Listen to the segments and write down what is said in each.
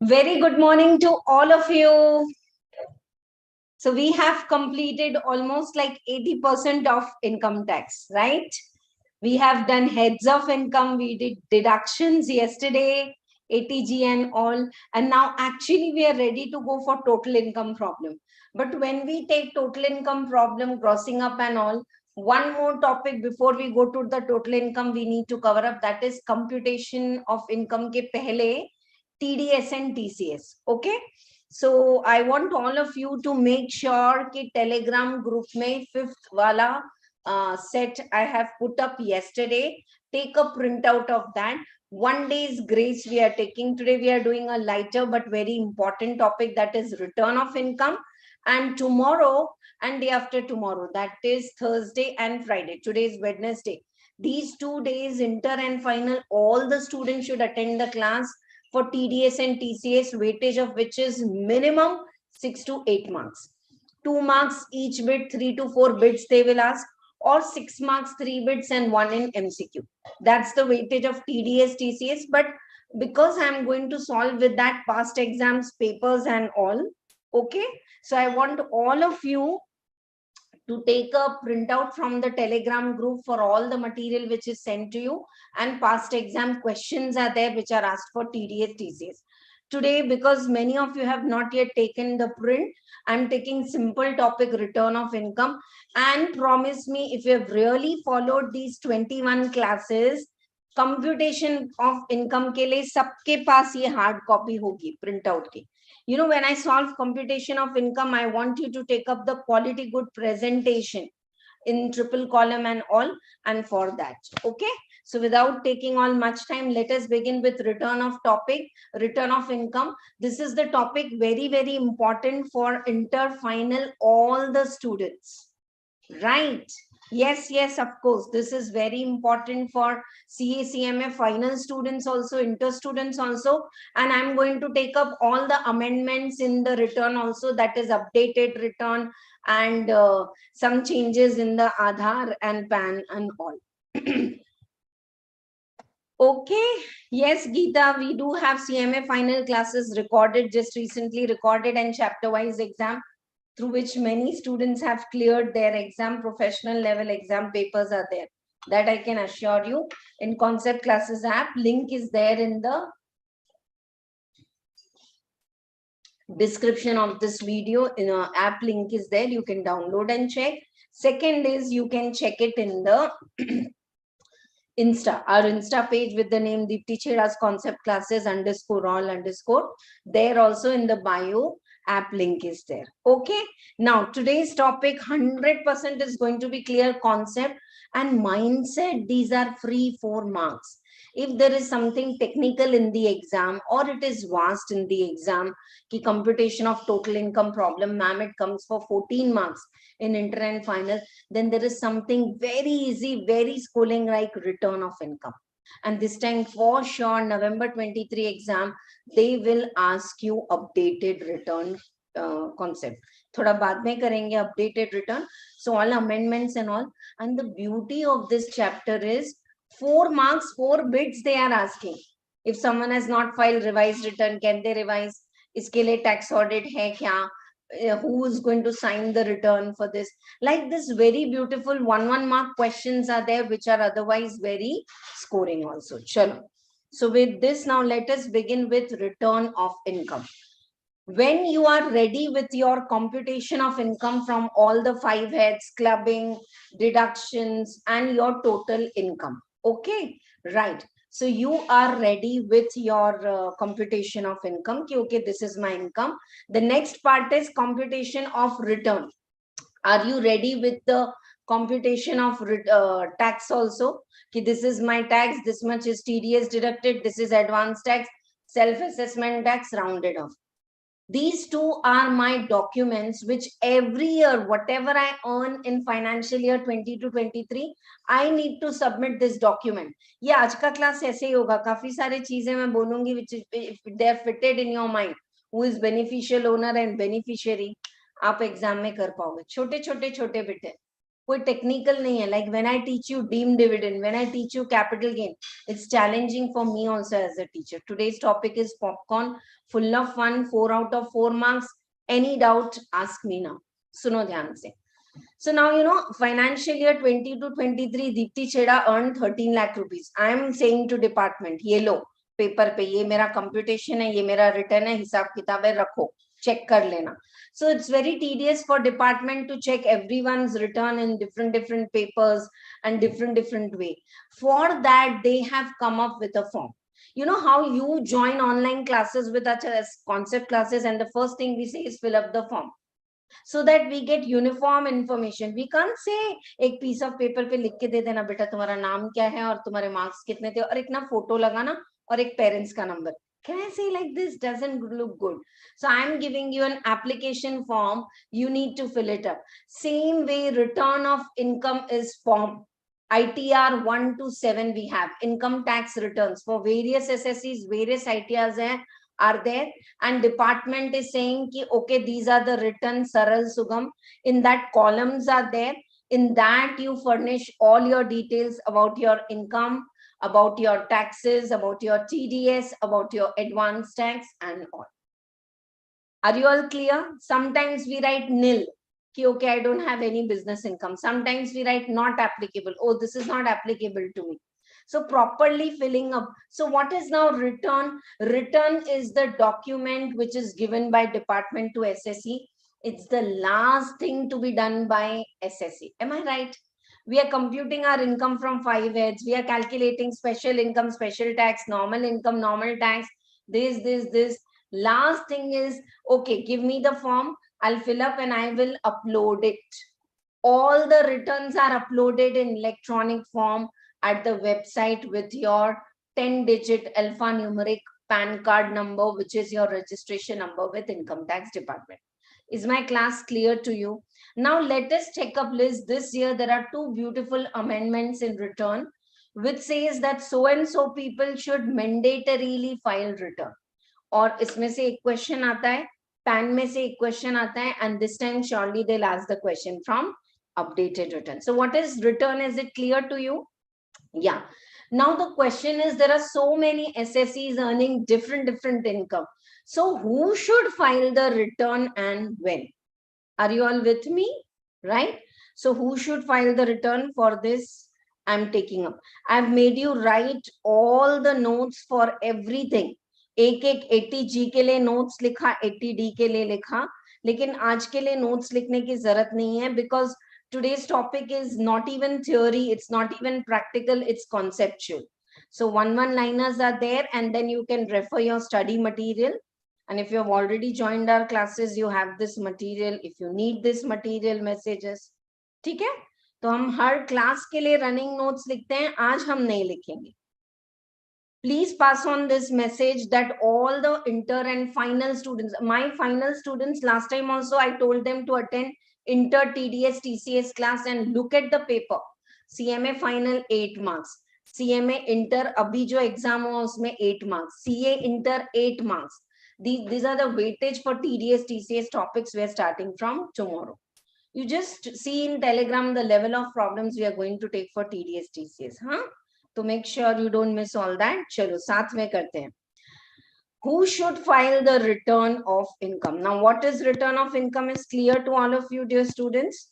Very good morning to all of you. So we have completed almost like 80% of income tax, right? We have done heads of income. We did deductions yesterday, ATG and all. And now actually we are ready to go for total income problem. But when we take total income problem, grossing up and all, one more topic before we go to the total income we need to cover up, that is computation of income ke pehle TDS and TCS. Okay. So I want all of you to make sure कि Telegram group में fifth वाला set I have put up yesterday. Take a printout of that. 1 day's grace we are taking. Today we are doing a lighter but very important topic, that is return of income. And tomorrow and day after tomorrow, that is Thursday and Friday. Today is Wednesday. These 2 days, inter and final, all the students should attend the class for TDS and TCS, weightage of which is minimum 6 to 8 marks. 2 marks each bit, 3 to 4 bits they will ask, or 6 marks, 3 bits and 1 in MCQ. That's the weightage of TDS, TCS. But because I'm going to solve with that past exams, papers and all, okay? So I want all of you to take a printout from the Telegram group for all the material which is sent to you, and past exam questions are there which are asked for TDS, TCS. Today, because many of you have not yet taken the print, I'm taking simple topic return of income, and promise me, if you have really followed these 21 classes, computation of income के लिए सबके पास ये hard copy होगी printout की. You know, when I solve computation of income, I want you to take up the quality good presentation in triple column and all, and for that. Okay. So without taking all much time, let us begin with return of topic, return of income. This is the topic very, very important for inter final all the students. Right. Yes, of course. This is very important for CA CMA final students also, inter students also. And I'm going to take up all the amendments in the return also, that is updated return and some changes in the Aadhaar and PAN and all. Okay. Yes, Geeta, we do have CMA final classes recorded, just recently recorded, and chapter wise exam, through which many students have cleared their exam. Professional level exam papers are there, that I can assure you. In Concept Classes app, link is there in the description of this video. In a app link is there, you can download and check. Second is you can check it in the our Insta page with the name Dipti Chheda's Concept Classes _all_. There also in the bio, app link is there. Okay. Now today's topic 100% is going to be clear concept and mindset. These are free 4 marks. If there is something technical in the exam, or it is vast in the exam, ki computation of total income problem, ma'am, it comes for 14 marks in inter and final, then there is something very easy, very schooling like return of income. And this time for sure, November 23 exam, they will ask you updated return concept. Thoda baad mein karenge updated return. So all amendments and all. And the beauty of this chapter is 4 marks, 4 bits they are asking. If someone has not filed revised return, can they revise? Iske liye tax audit hai kya? Who is going to sign the return for this? Like this, very beautiful 1 mark questions are there, which are otherwise very scoring also. Chalo. So with this, now let us begin with return of income. When you are ready with your computation of income from all the 5 heads, clubbing, deductions, and your total income. Okay, right. So you are ready with your computation of income. Okay, this is my income. The next part is computation of return. Are you ready with the computation of tax also? Okay, this is my tax, this much is TDS deducted, this is advance tax, self-assessment tax rounded off. These 2 are my documents which every year, whatever I earn in financial year 20 to 23, I need to submit this document. ये आज का class ऐसे ही होगा. काफी सारे चीजें मैं बोलूंगी which if they are fitted in your mind. Who is beneficial owner and beneficiary? आप एग्जाम में कर पाओगे. छोटे छोटे बिट है. कोई टेक्निकल नहीं है. Like when I teach you deemed dividend, when I teach you capital gain, it's challenging for me also as a teacher. Today's topic is popcorn, full of fun, 4 out of 4 marks. Any doubt, ask me now. सुनो ध्यान से. So now, you know, financial year 20 to 23, Dipti Chheda earned 13 lakh rupees. I am saying to department, ये लो paper पे, ये मेरा computation है, ये मेरा return है, हिसाब किताब है, रखो, check कर लेना. So it's very tedious for department to check everyone's return in different papers and different way. For that, they have come up with a form. You know how you join online classes with us concept classes, and the first thing we say is fill up the form, so that we get uniform information. We can't say एक piece of paper पे लिख के दे देना बेटा तुम्हारा नाम क्या है और तुम्हारे मार्क्स कितने थे और एक ना फोटो लगाना और एक पेरेंट्स का number. Can I say like this? Doesn't look good. So I'm giving you an application form. You need to fill it up. Same way, return of income is form. ITR 1 to 7 we have income tax returns for various SSCs, various ITRs are there, and department is saying ki, okay, these are the written Saral Sugam. In that columns are there. In that you furnish all your details about your income, about your taxes, about your TDS, about your advance tax and all. Are you all clear? Sometimes we write nil. Ki, okay, I don't have any business income. Sometimes we write not applicable. Oh, this is not applicable to me. So properly filling up. So what is now return? Return is the document which is given by department to SSC. It's the last thing to be done by SSC. Am I right? We are computing our income from 5 heads. We are calculating special income, special tax, normal income, normal tax, this. Last thing is, okay, give me the form. I'll fill up and I will upload it. All the returns are uploaded in electronic form at the website with your 10-digit alphanumeric PAN card number, which is your registration number with Income Tax Department. Is my class clear to you? Now let us check up list. This year there are 2 beautiful amendments in return, which says that so and so people should mandatorily file return. और इसमें से एक question आता है, pan में से एक question आता है, and this time surely they'll ask the question from updated return. So what is return? Is it clear to you? Yeah. Now the question is, there are so many SSCs earning different income. So who should file the return and when? Are you all with me? Right? So who should file the return? For this I'm taking up. I've made you write all the notes for everything. एक 80G के लिए notes लिखा, 80D के लिए लिखा, लेकिन आज के लिए नोट्स लिखने की जरूरत नहीं है, because today's topic is not even theory, it's not even practical, it's conceptual. So one liners are there, and then you can refer your study material. And if you have already joined our classes, you have this material. If you need this material, messages. ठीक है? तो हम हर class के लिए running notes लिखते हैं, आज हम नहीं लिखेंगे. Please pass on this message that all the inter and final students, my final students, last time also I told them to attend inter TDS TCS class and look at the paper. CMA final 8 marks, CMA inter abhi jo exam ho usme 8 marks, CA inter 8 marks. These are the weightage for TDS TCS topics we are starting from tomorrow. You just see in Telegram the level of problems we are going to take for TDS TCS. To make sure you don't miss all that, chalo साथ में करते हैं. Who should file the return of income? Now what is return of income is clear to all of you, dear students.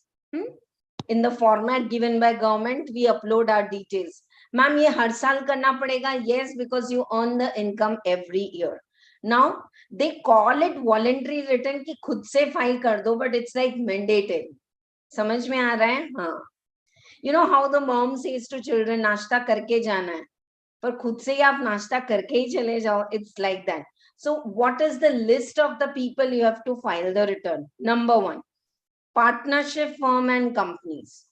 In the format given by government, we upload our details. Ma'am, ये हर साल करना पड़ेगा? Yes, because you earn the income every year. Now they call it voluntary return कि खुद से file कर दो, but it's like mandated. समझ में आ रहा है? हाँ. You know how the mom says to children, नाश्ता करके जाना है, पर खुद से ही आप नाश्ता करके ही चले जाओ. It's like that. So what is the list of the people you have to file the return? Number 1, partnership firm and companies.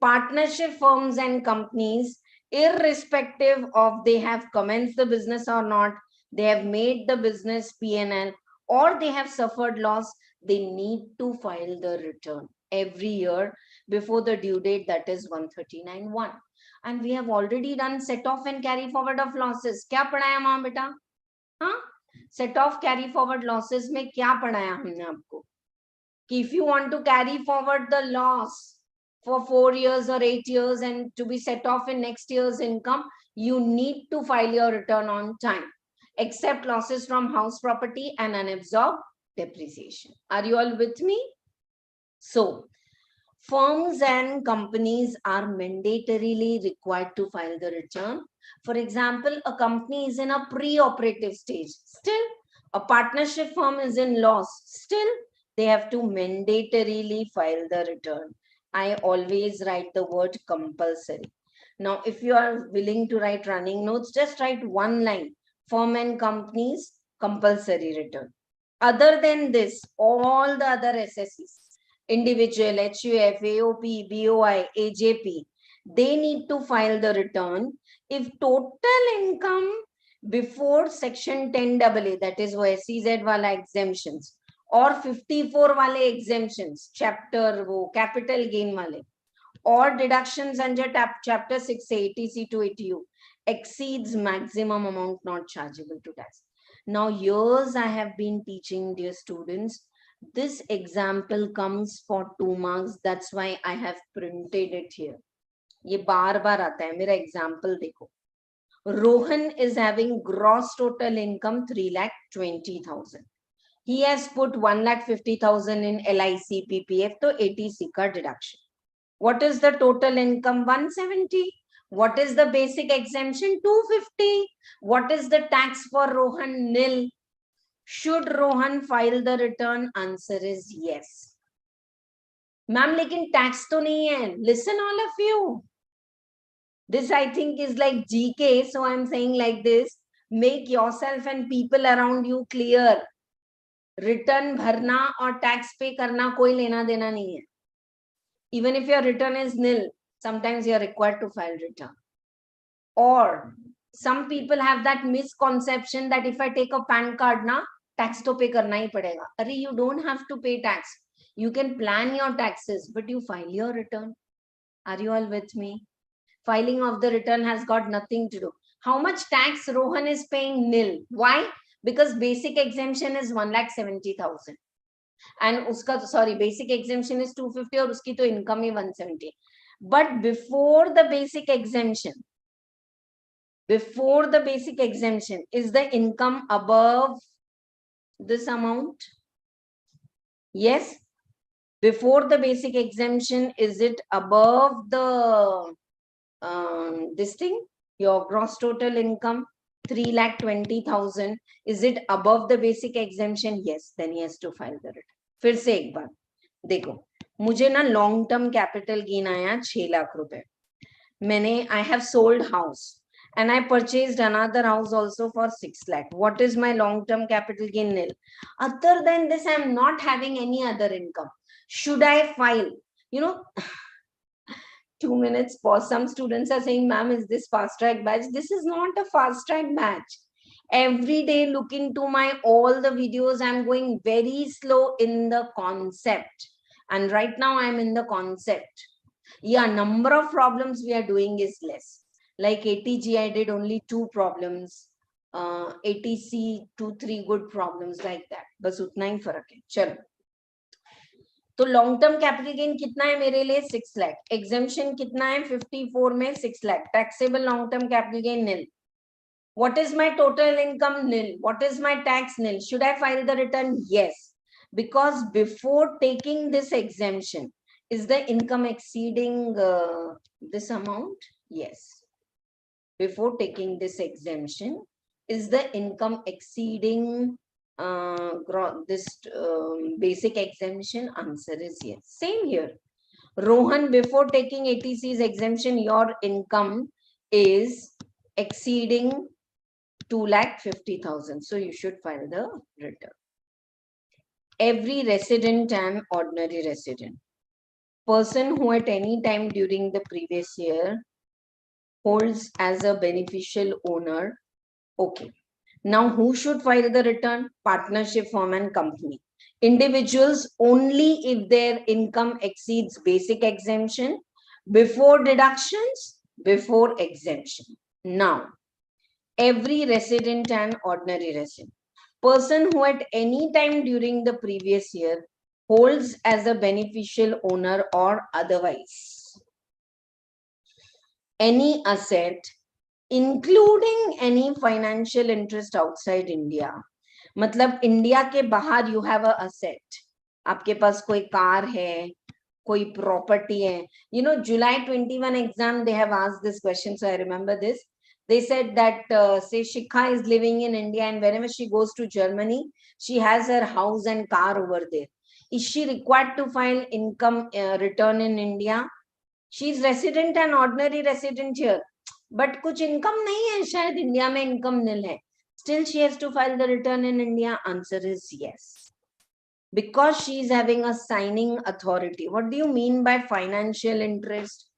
Partnership firms and companies, irrespective of they have commenced the business or not, they have made the business P&L, or they have suffered loss, they need to file the return every year before the due date, that is 139(1). And we have already done set off and carry forward of losses. क्या पढ़ाया माँ बेटा? हाँ, set off carry forward losses में क्या पढ़ाया हमने आपको? कि if you want to carry forward the loss, for 4 years or 8 years and to be set off in next year's income, you need to file your return on time, except losses from house property and unabsorbed depreciation. Are you all with me? So, firms and companies are mandatorily required to file the return. For example, a company is in a pre-operative stage. Still, a partnership firm is in loss. Still, they have to mandatorily file the return. I always write the word compulsory. Now, if you are willing to write running notes, just write one line. Firm and companies, compulsory return. Other than this, all the other SSEs, individual, HUF, AOP, BOI, AJP, they need to file the return if total income before section 10AA, that is वो SEZ वाला exemptions, or 54 वाले exemptions, chapter वो capital gain वाले, or deductions under chapter 6A, ATC to ATU, exceeds maximum amount not chargeable to tax. Now, years I have been teaching dear students. This example comes for 2 marks. That's why I have printed it here. ये बार बार आता है. मेरा example देखो. Rohan is having gross total income 3,20,000. He has put 1,50,000 in LIC PPF, तो 80C का deduction. What is the total income? 170. What is the basic exemption? 250. What is the tax for Rohan? Nil. Should Rohan file the return? Answer is yes. Ma'am, लेकिन tax तो नहीं है. Listen, all of you. This I think is like GK, so I'm saying like this. Make yourself and people around you clear. Return भरना और tax pay करना कोई लेना देना नहीं है. Even if your return is nil, sometimes you are required to file return. Or some people have that misconception that if I take a PAN card, na, tax to pay karna hi padega. Arre, you don't have to pay tax. You can plan your taxes, but you file your return. Are you all with me? Filing of the return has got nothing to do. How much tax Rohan is paying? Nil. Why? Because basic exemption is 1,70,000. And uska, sorry, basic exemption is 250 or uski to income is 170. But before the basic exemption, is the income above this amount? Yes. Before the basic exemption, is it above the this thing? Your gross total income 3,20,000. Is it above the basic exemption? Yes. Then he has to file the return. फिर से एक बार देखो, मुझे ना long term capital gain आया 6 लाख रुपए. मैंने I have sold house and I purchased another house also for 6 lakh. What is my long term capital gain? Nil. Other than this, I am not having any other income. Should I file? You know, 2 minutes pause. Some students are saying, ma'am, is this fast track batch? This is not a fast track batch. Every day look into my all the videos. I'm going very slow in the concept. And right now I'm in the concept. Yeah, number of problems we are doing is less. Like ATG, I did only 2 problems. ATC, 2-3 good problems like that. बस उतना ही फर्क है. चलो. तो long term capital gain कितना है मेरे लिए? 6 लाख. एग्जेम्पशन कितना है? 54 में 6 lakh. Taxable long term capital gain nil. What is my total income? Nil. What is my tax? Nil. Should I file the return? Yes. Because before taking this exemption, is the income exceeding this amount? Yes. Before taking this exemption, is the income exceeding this basic exemption? Answer is yes. Same here. Rohan, before taking ATC's exemption, your income is exceeding 2,50,000. So you should file the return. Every resident and ordinary resident, person who at any time during the previous year holds as a beneficial owner. Okay. Now, who should file the return? Partnership firm and company. Individuals only if their income exceeds basic exemption, before deductions, before exemption. Now, every resident and ordinary resident, person who at any time during the previous year holds as a beneficial owner or otherwise any asset, including any financial interest outside India. मतलब India के बाहर you have a asset. आपके पास कोई car है, कोई property है. You know, July 21 exam, they have asked this question, so I remember this. They said that, say, Shikha is living in India, and whenever she goes to Germany, she has her house and car over there. Is she required to file income return in India? She is resident and ordinary resident here, but कुछ income नहीं है, शायद India में income nil है. Still she has to file the return in India. Answer is yes, because she is having a signing authority. What do you mean by financial interest?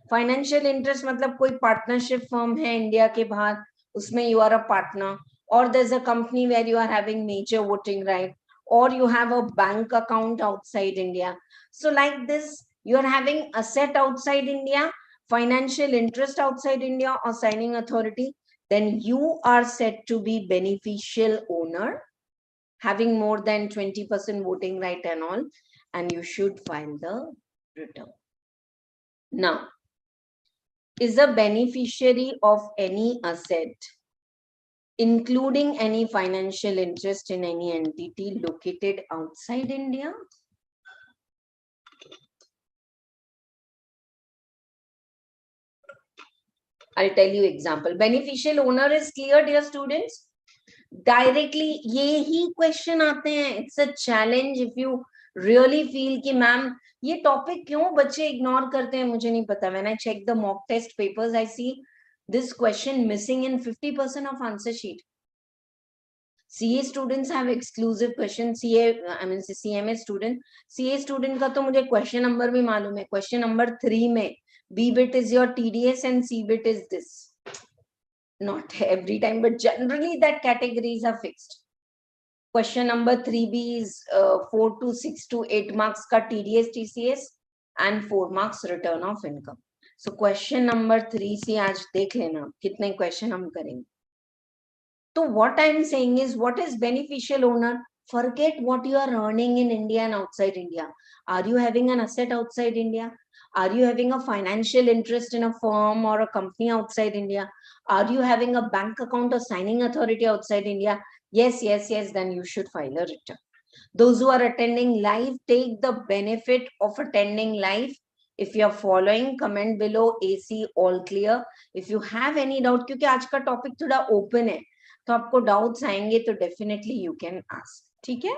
Financial interest मतलब कोई partnership firm है India के बाहर, उसमें you are a partner, or there's a company where you are having major voting right, or you have a bank account outside India. So like this, you are having asset outside India, financial interest outside India, or signing authority, then you are said to be beneficial owner, having more than 20% voting right and all, and you should file the return. Now, is a beneficiary of any asset, including any financial interest in any entity located outside India? I'll tell you example. Beneficial owner is clear, dear students? Directly यही question आते हैं. It's a challenge if you really feel कि ma'am ये topic क्यों बच्चे ignore करते हैं, मुझे नहीं पता. When I check the mock test papers, I see this question missing in 50% of answer sheet. CA students have exclusive question. CMA student. CA student का तो मुझे question number भी मालूम है. Question number 3 में B bit is your TDS and C bit is this. Not every time, but generally that categories are fixed. Question number 3B is 4 to 6 to 8 marks ka TDS TCS and 4 marks return of income. So question number 3 से आज देख लेना कितने question हम करेंगे. So what I am saying is, what is beneficial owner? Forget what you are earning in India and outside India. Are you having an asset outside India? Are you having a financial interest in a firm or a company outside India? Are you having a bank account or signing authority outside India? Yes, yes, yes, then you should file a return. Those who are attending live, take the benefit of attending live. If you are following, comment below AC all clear. If you have any doubt, क्योंकि आज का topic थोड़ा open है, तो आपको doubts आएंगे तो definitely you can ask. ठीक है?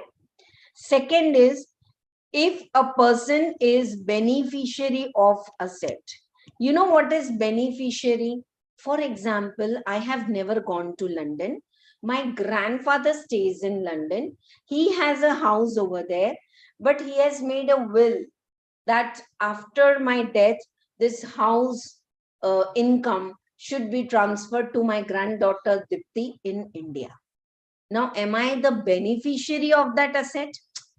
Second is, if a person is beneficiary of asset. You know what is beneficiary? For example, I have never gone to London. My grandfather stays in London. He has a house over there, but he has made a will that after my death, this house income should be transferred to my granddaughter Dipti in India. Now, am I the beneficiary of that asset?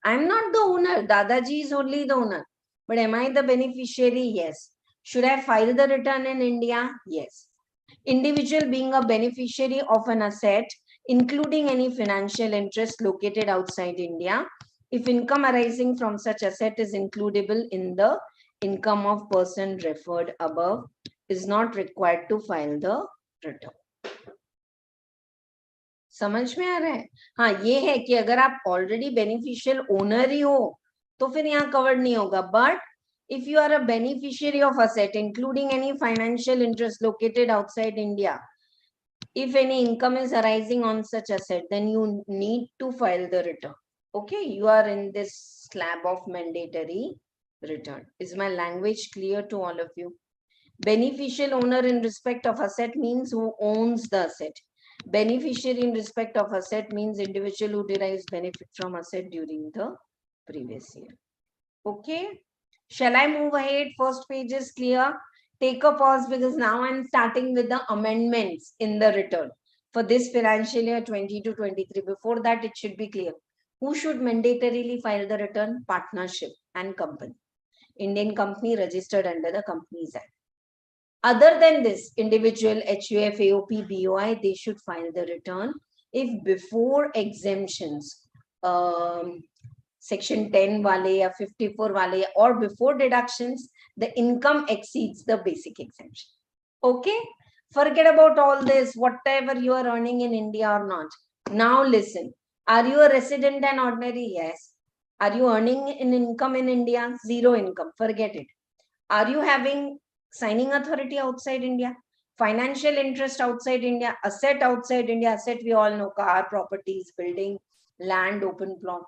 I'm not the owner. Dadaji is only the owner. But am I the beneficiary? Yes. Should I file the return in India? Yes. Individual being a beneficiary of an asset, including any financial interest located outside India, if income arising from such asset is includable in the income of person referred above, is not required to file the return. समझ में आ रहा है? हाँ, ये है कि अगर आप ऑलरेडी बेनिफिशियल ओनर ही हो तो फिर यहाँ कवर नहीं होगा. But if you are a beneficiary of asset, including any financial interest located outside India, if any income is arising on such asset, then you need to file the return. Okay, you are in this slab of mandatory return. Is my language clear to all of you? Beneficial owner in respect of asset means who owns the asset. Beneficiary in respect of asset means individual who derives benefit from asset during the previous year. Okay, shall I move ahead? First page is clear. Take a pause because now I'm starting with the amendments in the return for this financial year 20 to 23. Before that, it should be clear. Who should mandatorily file the return? Partnership and company. Indian company registered under the Companies Act. Other than this, individual, HUF, AOP, BOI, they should file the return if before exemptions, section 10 wale ya 54 wale, or before deductions, the income exceeds the basic exemption. Okay, forget about all this, whatever you are earning in India or not. Now listen, are you a resident and ordinary? Yes. Are you earning an income in India? Zero income, forget it. Are you having signing authority outside India? Financial interest outside India? Asset outside India? Asset we all know, car, properties, building, land, open plot.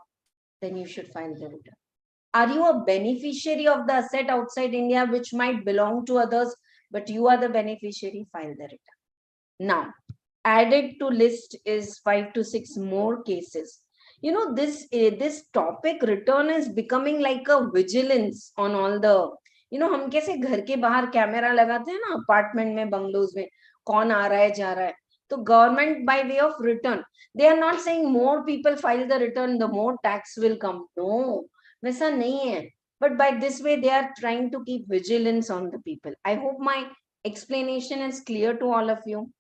Then you should file the return. Are you a beneficiary of the asset outside India which might belong to others, but you are the beneficiary? File the return. Now, added to list is 5 to 6 more cases. You know, this topic return is becoming like a vigilance on all the, you know, हम कैसे घर के बाहर camera लगाते हैं ना, apartment में, bungalows में, कौन आ रहा है जा रहा है. तो government by way of return, they are not saying more people file the return, the more tax will come. No, वैसा नहीं है. But by this way, they are trying to keep vigilance on the people. I hope my explanation is clear to all of you.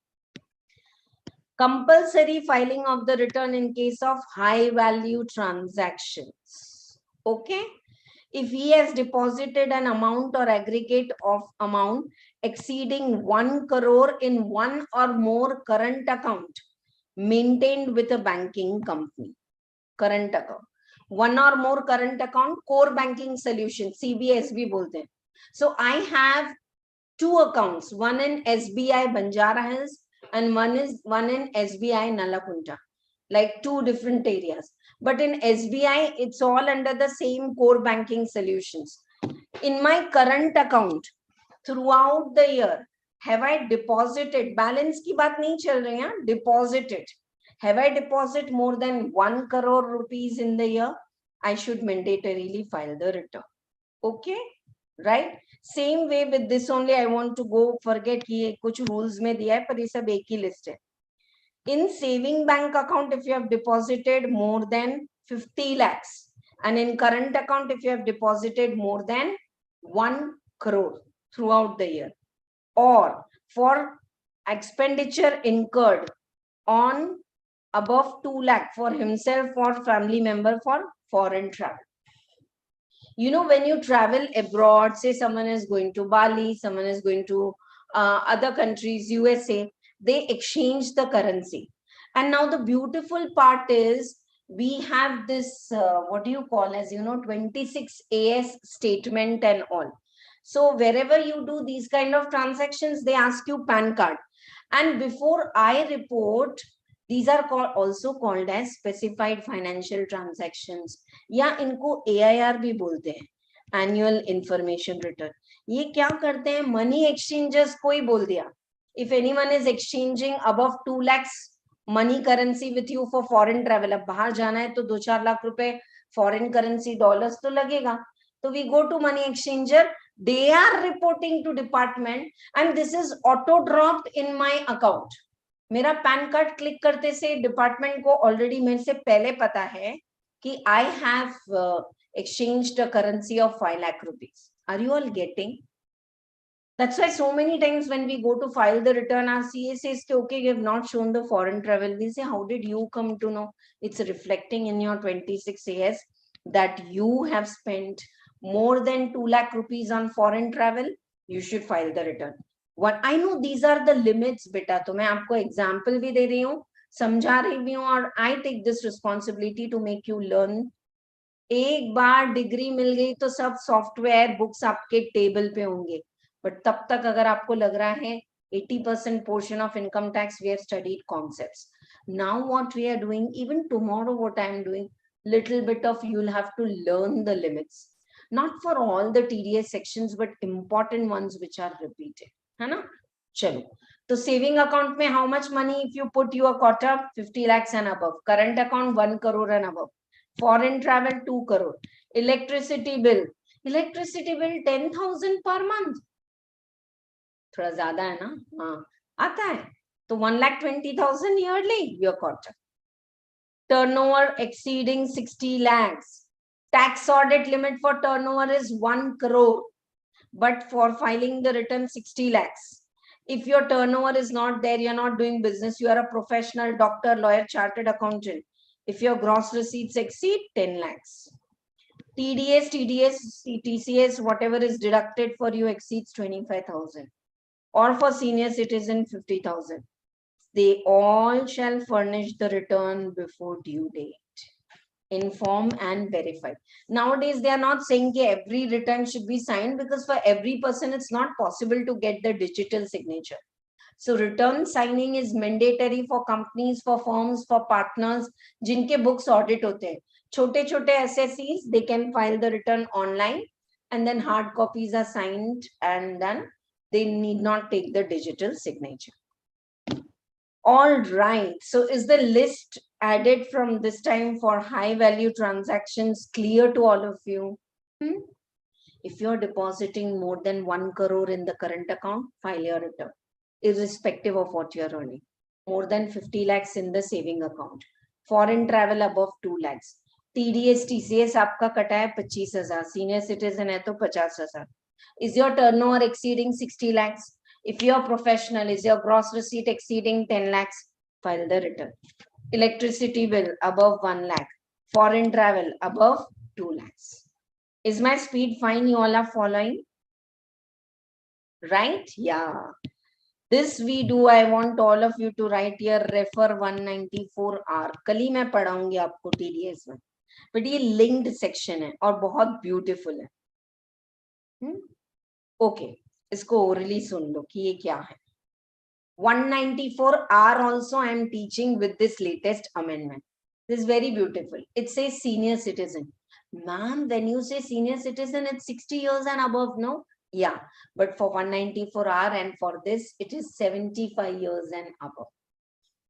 Compulsory filing of the return in case of high value transactions. Okay. If he has deposited an amount or aggregate of amount exceeding 1 crore in one or more current account maintained with a banking company. Current account. One or more current account, core banking solution, CBSB bolte hain. So I have two accounts, one in SBI Banjara Hills and one in SBI Nalakunta, like two different areas. But in SBI, it's all under the same core banking solutions. In my current account, throughout the year, have I deposited, balance ki baat nahi chal rahi hai, deposited. Have I deposited more than 1 crore rupees in the year? I should mandatorily file the return. Okay, right? Same way with this only, I want to go, forget ye kuch rules mein diya hai, par ye sab ek hi list hai. In saving bank account, if you have deposited more than 50 lakhs, and in current account, if you have deposited more than 1 crore throughout the year, or for expenditure incurred on above 2 lakh for himself or family member for foreign travel. You know, when you travel abroad, say someone is going to Bali, someone is going to other countries, USA, they exchange the currency. And now the beautiful part is we have this, what do you call as, you know, 26 AS statement and all. So wherever you do these kind of transactions, they ask you PAN card. And before I report, these are also called as specified financial transactions. या इनको AIR भी बोलते हैं, annual information return. ये क्या करते हैं, money exchangers को ही बोल दिया. If anyone is exchanging above 2 lakhs money currency with you for foreign travel, अब बाहर जाना है तो 2-4 लाख रुपए foreign currency dollars तो लगेगा. So we go to money exchanger, they are reporting to department, and this is auto dropped in my account. मेरा pan card click करते से डिपार्टमेंट को ऑलरेडी मेरे से पहले पता है कि I have exchanged a currency of 5 lakh rupees. Are you all getting? That's why so many times when we go to file the return, our CA says, okay, you have not shown the foreign travel. We say, how did you come to know? It's reflecting in your 26 AS that you have spent more than 2 lakh rupees on foreign travel. You should file the return. What I know, these are the limits, beta. तो मैं आपको example भी दे रही हूँ, समझा रही भी हूँ, और I take this responsibility to make you learn. एक बार डिग्री मिल गई तो सब सॉफ्टवेयर बुक्स आपके टेबल पे होंगे, बट तब तक अगर आपको लग रहा है 80% portion of income tax we have studied concepts. Now what we are doing, even tomorrow what I am doing, little bit of you'll have to learn the limits, not for all the TDS sections but important ones which are repeated. है ना? चलो, तो saving account में how much money if you put your quarter 50 lakhs and above, current account 1 crore and above, foreign travel 2 crore, electricity bill 10,000 per month, थोड़ा ज्यादा है ना? हाँ, आता है तो 1,20,000 yearly your quarter. Turnover exceeding 60 lakhs, tax audit limit for turnover is 1 crore. But for filing the return 60 lakhs. If your turnover is not there, you're not doing business, you are a professional doctor, lawyer, chartered accountant. If your gross receipts exceed 10 lakhs, TDS, TCS, whatever is deducted for you exceeds 25,000, or for senior citizen 50,000. They all shall furnish the return before due date. Inform and verify. Nowadays, they are not saying that every return should be signed, because for every person, it's not possible to get the digital signature. So return signing is mandatory for companies, for firms, for partners, jinke books audit hote hain. Chote SSEs, they can file the return online, and then hard copies are signed, and then they need not take the digital signature. All right. So is the list added from this time for high value transactions clear to all of you? If you're depositing more than 1 crore in the current account, file your return, irrespective of what you're earning. More than 50 lakhs in the saving account. Foreign travel above 2 lakhs. TDS, TCS आपका कटा है 25,000. Senior citizen है तो 50,000. Is your turnover exceeding 60 lakhs? If you're professional, is your gross receipt exceeding 10 lakhs? File the return. Electricity bill above 1 lakh. Foreign travel above 2 lakhs. Is my speed fine? You all are following? Right? Yeah. This we do. I want all of you to write here, refer 194R. कल ही मैं पढ़ाऊंगी आपको TDS में. But ये linked section है और बहुत beautiful है. Okay. इसको orally सुन लो कि ये क्या है. 194R also I am teaching with this latest amendment. This is very beautiful. It says senior citizen. Ma'am, when you say senior citizen, it's 60 years and above, no? Yeah, but for 194R and for this, it is 75 years and above.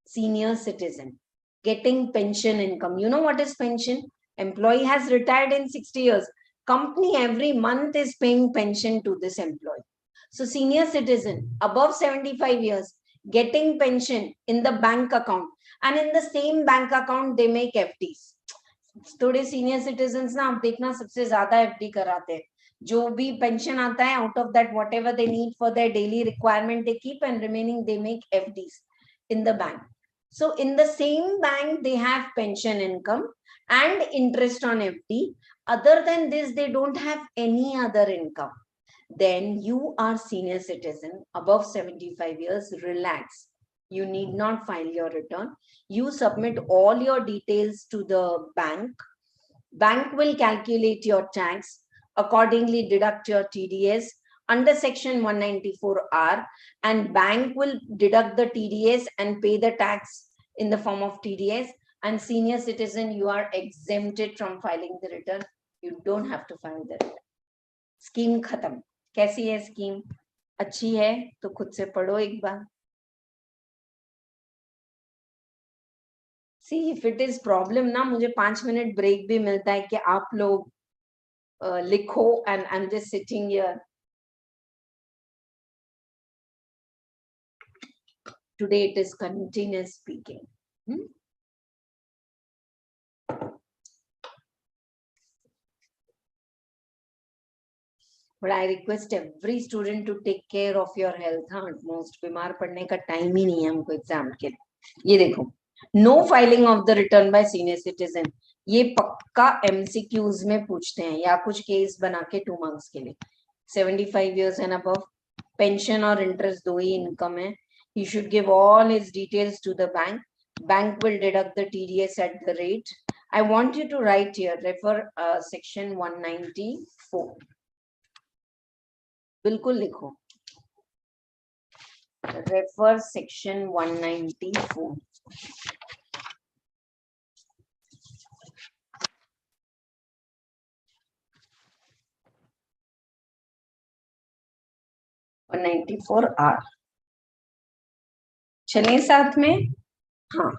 Senior citizen. Getting pension income. You know what is pension? Employee has retired in 60 years. Company every month is paying pension to this employee. So senior citizen, above 75 years, getting pension in the bank account. And in the same bank account, they make FDs. थोड़े senior citizens ना आप देखना सबसे ज्यादा FD कराते हैं. जो भी पेंशन आता है, out of that whatever they need for their daily requirement they keep, and remaining they make FDs in the bank. So in the same bank they have pension income and interest on FD. Other than this they don't have any other income. Then you are senior citizen above 75 years. Relax. You need not file your return. You submit all your details to the bank. Bank will calculate your tax, accordingly deduct your TDS under section 194R, and bank will deduct the TDS and pay the tax in the form of TDS. And senior citizen, you are exempted from filing the return. You don't have to file the return. Scheme khatam. कैसी है scheme? अच्छी है तो खुद से पढ़ो एक बार. See, if it is problem ना, मुझे 5 मिनट ब्रेक भी मिलता है कि आप लोग लिखो, and I'm just sitting here. Today it is continuous speaking. But I request every student to take care of your health. Most बीमार पड़ने का टाइम ही नहीं है हमको एग्जाम के लिए. ये देखो, no filing of the return by senior citizen. ये पक्का MCQs में पूछते हैं या कुछ केस बना के 2 marks के लिए. 75 years and above, pension और interest दो ही income है. He should give all his details to the bank. Bank will deduct the TDS at the rate. I want you to write here, refer section 194. बिल्कुल लिखो, refer section 194. R. चले साथ में. हाँ.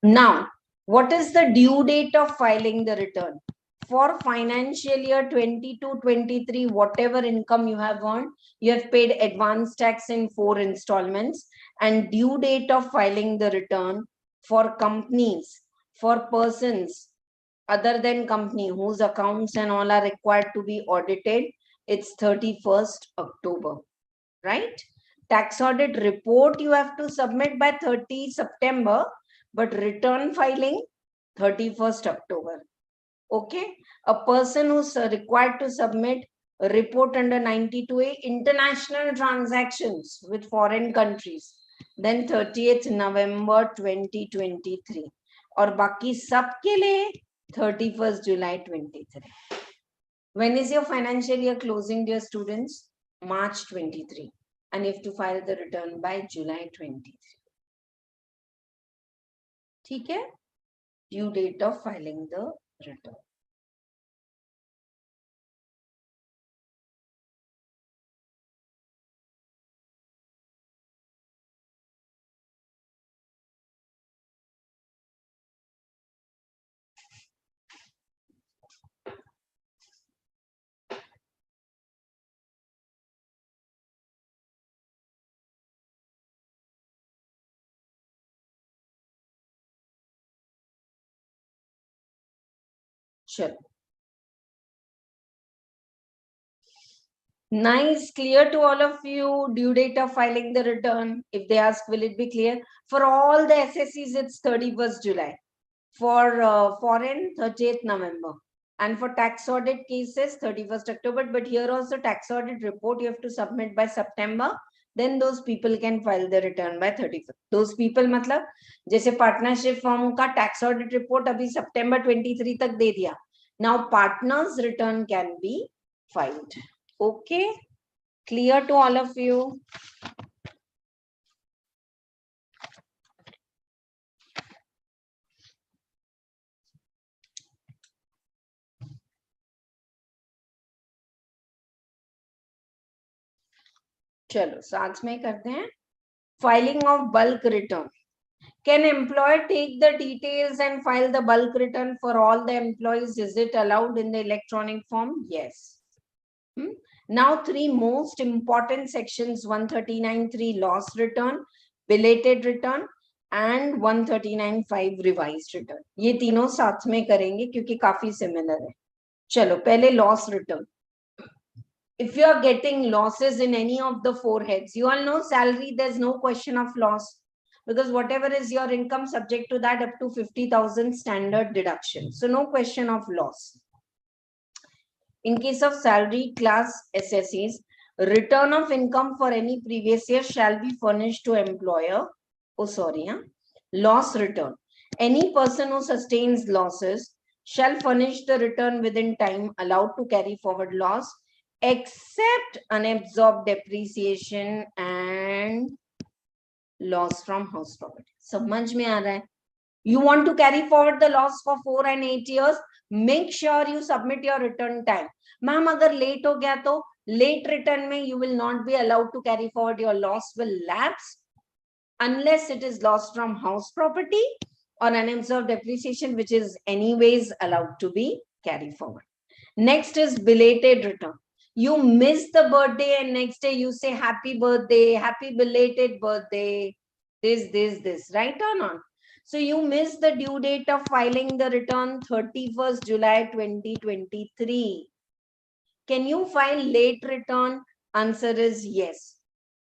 Now, what is the due date of filing the return? For financial year 22-23, whatever income you have earned, you have paid advance tax in 4 installments, and due date of filing the return for companies, for persons other than company whose accounts and all are required to be audited, it's 31st October, right? Tax audit report you have to submit by 30 September, but return filing 31st October. Okay, a person who's required to submit a report under 92A international transactions with foreign countries, then 30th November 2023. और बाकी सबके लिए 31st July 23. When is your financial year closing, dear students? March 23. And you have to file the return by July 23. ठीक है? Due date of filing the return. Sure. Nice, clear to all of you. Due date of filing the return. If they ask, will it be clear? For all the SSCs, it's 31st July. For foreign, 30th November. And for tax audit cases, 31st October. But here also tax audit report you have to submit by September. Then those people can file the return by 31st. Those people मतलब जैसे partnership form का tax audit report अभी सितंबर 23 तक दे दिया. Now partners return can be filed. Okay, clear to all of you. चलो साथ में करते हैं. Filing of bulk return. Can employer take the details and file the bulk return for all the employees? Is it allowed in the electronic form? Yes. Now, three most important sections: 139.3 loss return, belated return, and 139.5 revised return. ये तीनों साथ में करेंगे क्योंकि काफी similar है. चलो पहले loss return. If you are getting losses in any of the four heads, you all know salary, there's no question of loss because whatever is your income subject to that up to 50,000 standard deduction. So no question of loss. In case of salary class SSEs, return of income for any previous year shall be furnished to employer. Oh, sorry. Loss return. Any person who sustains losses shall furnish the return within time allowed to carry forward loss, except unabsorbed depreciation and loss from house property. समझ में आ रहा है? You want to carry forward the loss for 4 and 8 years, make sure you submit your return time. Ma'am, agar late ho gaya to late return mein you will not be allowed to carry forward. Your loss will lapse unless it is loss from house property or unabsorbed depreciation, which is anyways allowed to be carried forward. Next is belated return. You miss the birthday and next day you say happy birthday, happy belated birthday, this, right or not? So you miss the due date of filing the return 31st July 2023. Can you file late return? Answer is yes.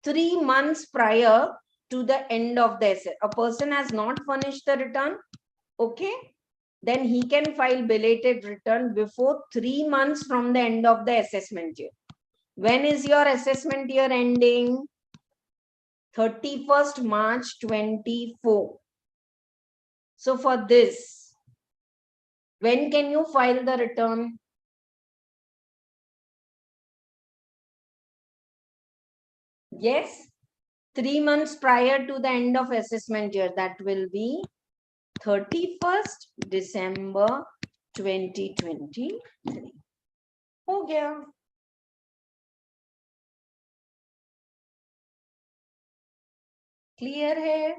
3 months prior to the end of the asset. A person has not furnished the return, okay? Then he can file belated return before 3 months from the end of the assessment year. When is your assessment year ending? 31st March 24. So for this, when can you file the return? Yes, 3 months prior to the end of assessment year. That will be 31st December 2023. हो गया. Clear है?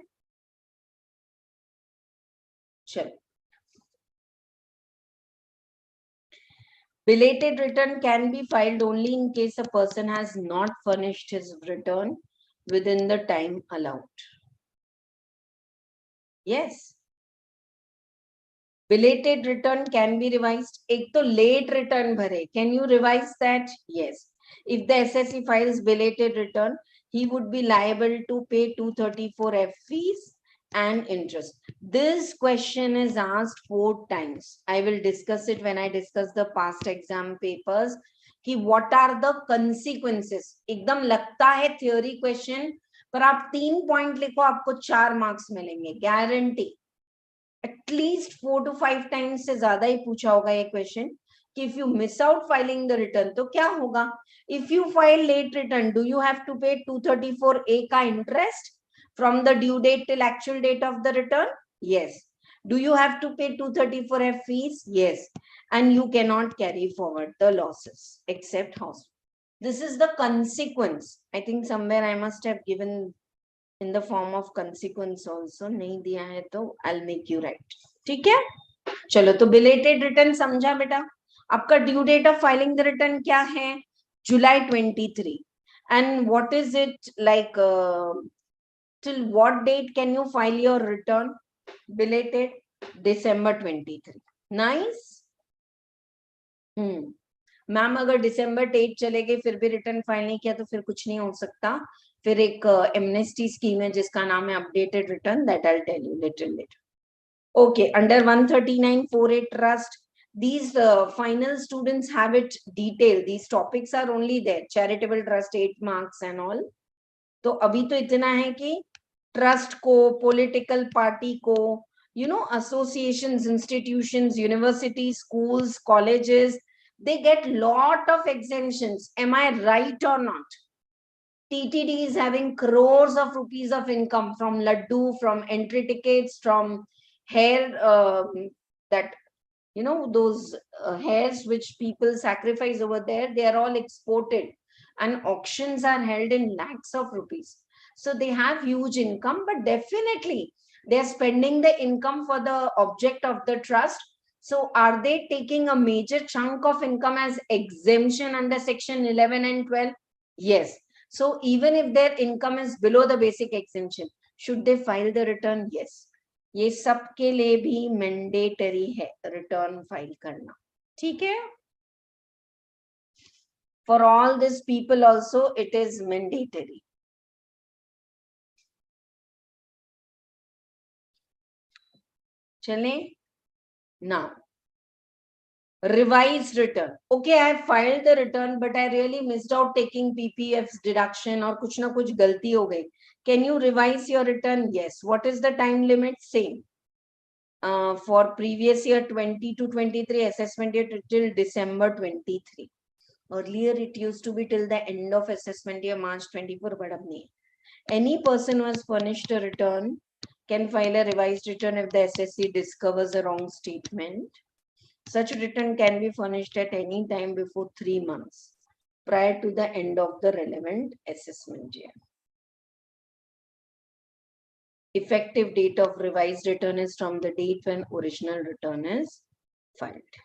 चलो. Belated return can be filed only in case a person has not furnished his return within the time allowed. Yes. Belated return can be revised. एक तो late return भरे. Can you revise that? Yes. If the SSE files belated return, he would be liable to pay 234 F fees and interest. This question is asked 4 times. I will discuss it when I discuss the past exam papers. कि what are the consequences. एकदम लगता है theory question, पर आप 3 point लिखो आपको 4 marks मिलेंगे, guarantee. At least 4 to 5 times से ज्यादा ही पूछा होगा ये question. कि if you miss out filing the return, तो क्या होगा? If you file late return, do you have to pay 234A का interest from the due date till actual date of the return? Yes. Do you have to pay 234F fees? Yes. And you cannot carry forward the losses except house. This is the consequence. I think somewhere I must have given in the form of consequence also. नहीं दिया है तो I'll make you write. ठीक है? चलो तो belated return समझा बेटा? आपका due date of filing the return क्या है? जुलाई 23. And what is it like, till what date can you file your return belated? December 23. Nice. Ma'am अगर दिसंबर डेट चले गए फिर भी रिटर्न फाइल नहीं किया तो फिर कुछ नहीं हो सकता. फिर एक एमनेस्टी स्कीम है जिसका नाम है updated return, that I will tell you little later. Okay, under 139.48 trust, these final students have it detailed. These topics are only there. Charitable trust 8 marks and all. तो अभी तो इतना है कि ट्रस्ट को, पॉलिटिकल पार्टी को, you know, associations, institutions, universities, schools, colleges, they get lot of exemptions. Am I right or not? TTD is having crores of rupees of income from laddu, from entry tickets, from hair, that, you know, those hairs which people sacrifice over there, they are all exported and auctions are held in lakhs of rupees. So they have huge income, but definitely they are spending the income for the object of the trust. So are they taking a major chunk of income as exemption under section 11 and 12? Yes. So even if their income is below the basic exemption, should they file the return? Yes. ये सबके लिए भी mandatory है return file करना. ठीक है? For all these people also it is mandatory. चले? Now, revised return. Okay, I have filed the return, but I really missed out taking PPF's deduction और कुछ ना कुछ गलती हो गई. Can you revise your return? Yes. What is the time limit? Same. For previous year 20 to 23, assessment year till December 23. Earlier it used to be till the end of assessment year March 24, but ab nahi. Any person who has furnished a return can file a revised return if the SSC discovers a wrong statement. Such return can be furnished at any time before 3 months prior to the end of the relevant assessment year. Effective date of revised return is from the date when original return is filed.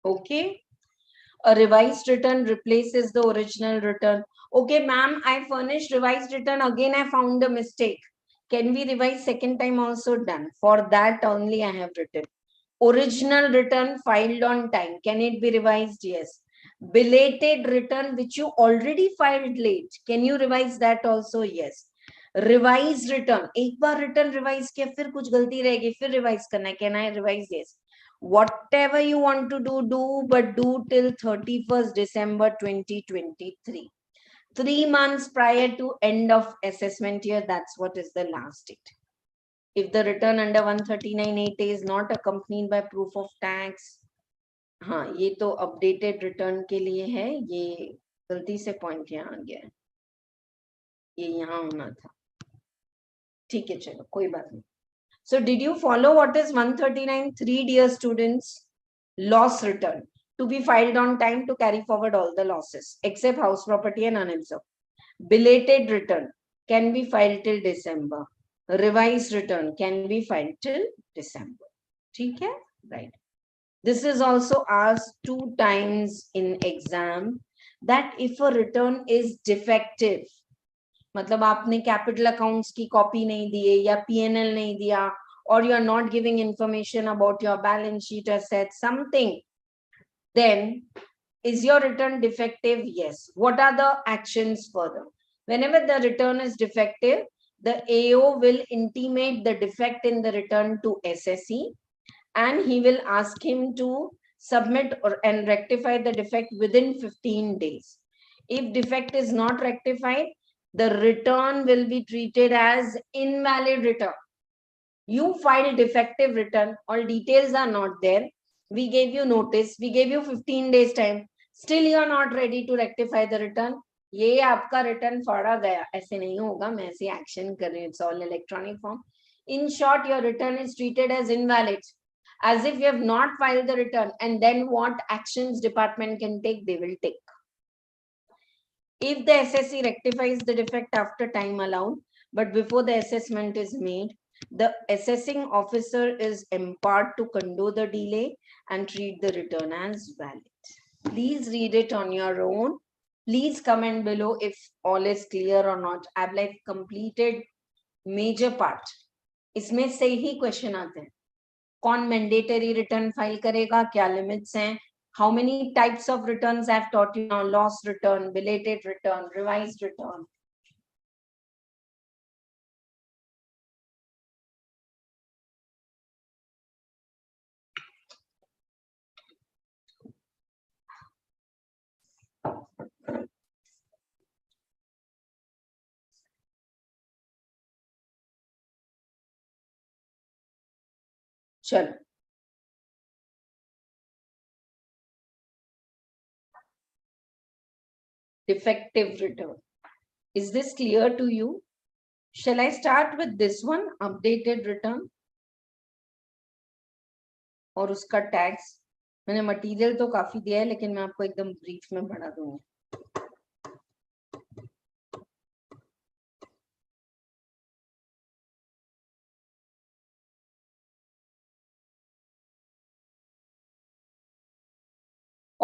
Okay. A revised return replaces the original return. Okay, ma'am, I furnished revised return. Again, I found a mistake. Can we revise second time? Also done. For that only I have written. Original return filed on time. Can it be revised? Yes. Belated return which you already filed late. Can you revise that also? Yes. Revised return. एक बार return revise किया फिर कुछ गलती रहेगी फिर revise करना है. Can I revise? Yes. Whatever you want to do, but do till 31st December 2023. 3 months prior to end of assessment year. That's what is the last date. If the return under 139.8 is not accompanied by proof of tax, हाँ ये तो updated return के लिए है. ये गलती से point यहाँ आ गया, ये यहाँ होना था. ठीक है चलो कोई बात नहीं. So did you follow what is 139.3, dear students? Loss return to be filed on time to carry forward all the losses except house property and unabsorbed. Belated return can be filed till December. Revised return can be filed till December. ठीक है? Right. This is also asked 2 times in exam, that if a return is defective, मतलब आपने capital accounts की copy नहीं दी या PNL नहीं दिया or you are not giving information about your balance sheet assets, something, then is your return defective? Yes. What are the actions further? Whenever the return is defective, the AO will intimate the defect in the return to SSE, and he will ask him to submit and rectify the defect within 15 days. If defect is not rectified, the return will be treated as invalid return. You filed defective return, all details are not there. We gave you notice, we gave you 15 days time. Still you are not ready to rectify the return. ये आपका return फाड़ा गया, ऐसे नहीं होगा, मैं ऐसे action कर रही हूँ. It's all electronic form. In short, your return is treated as invalid, as if you have not filed the return. And then what actions department can take, they will take. If the SSE rectifies the defect after time allowed, but before the assessment is made, the assessing officer is empowered to condone the delay and treat the return as valid. Please read it on your own. Please comment below if all is clear or not. I've like completed major part. इसमें से ही question आते हैं. कौन mandatory return file करेगा, क्या limits हैं, how many types of returns I've taught you now: loss return, belated return, revised return. Chalo. Defective return. Is this clear to you? Shall I start with this one, updated return? और उसका tax मैंने material तो काफी दिया है, लेकिन मैं आपको एकदम ब्रीफ में बढ़ा दूंगी.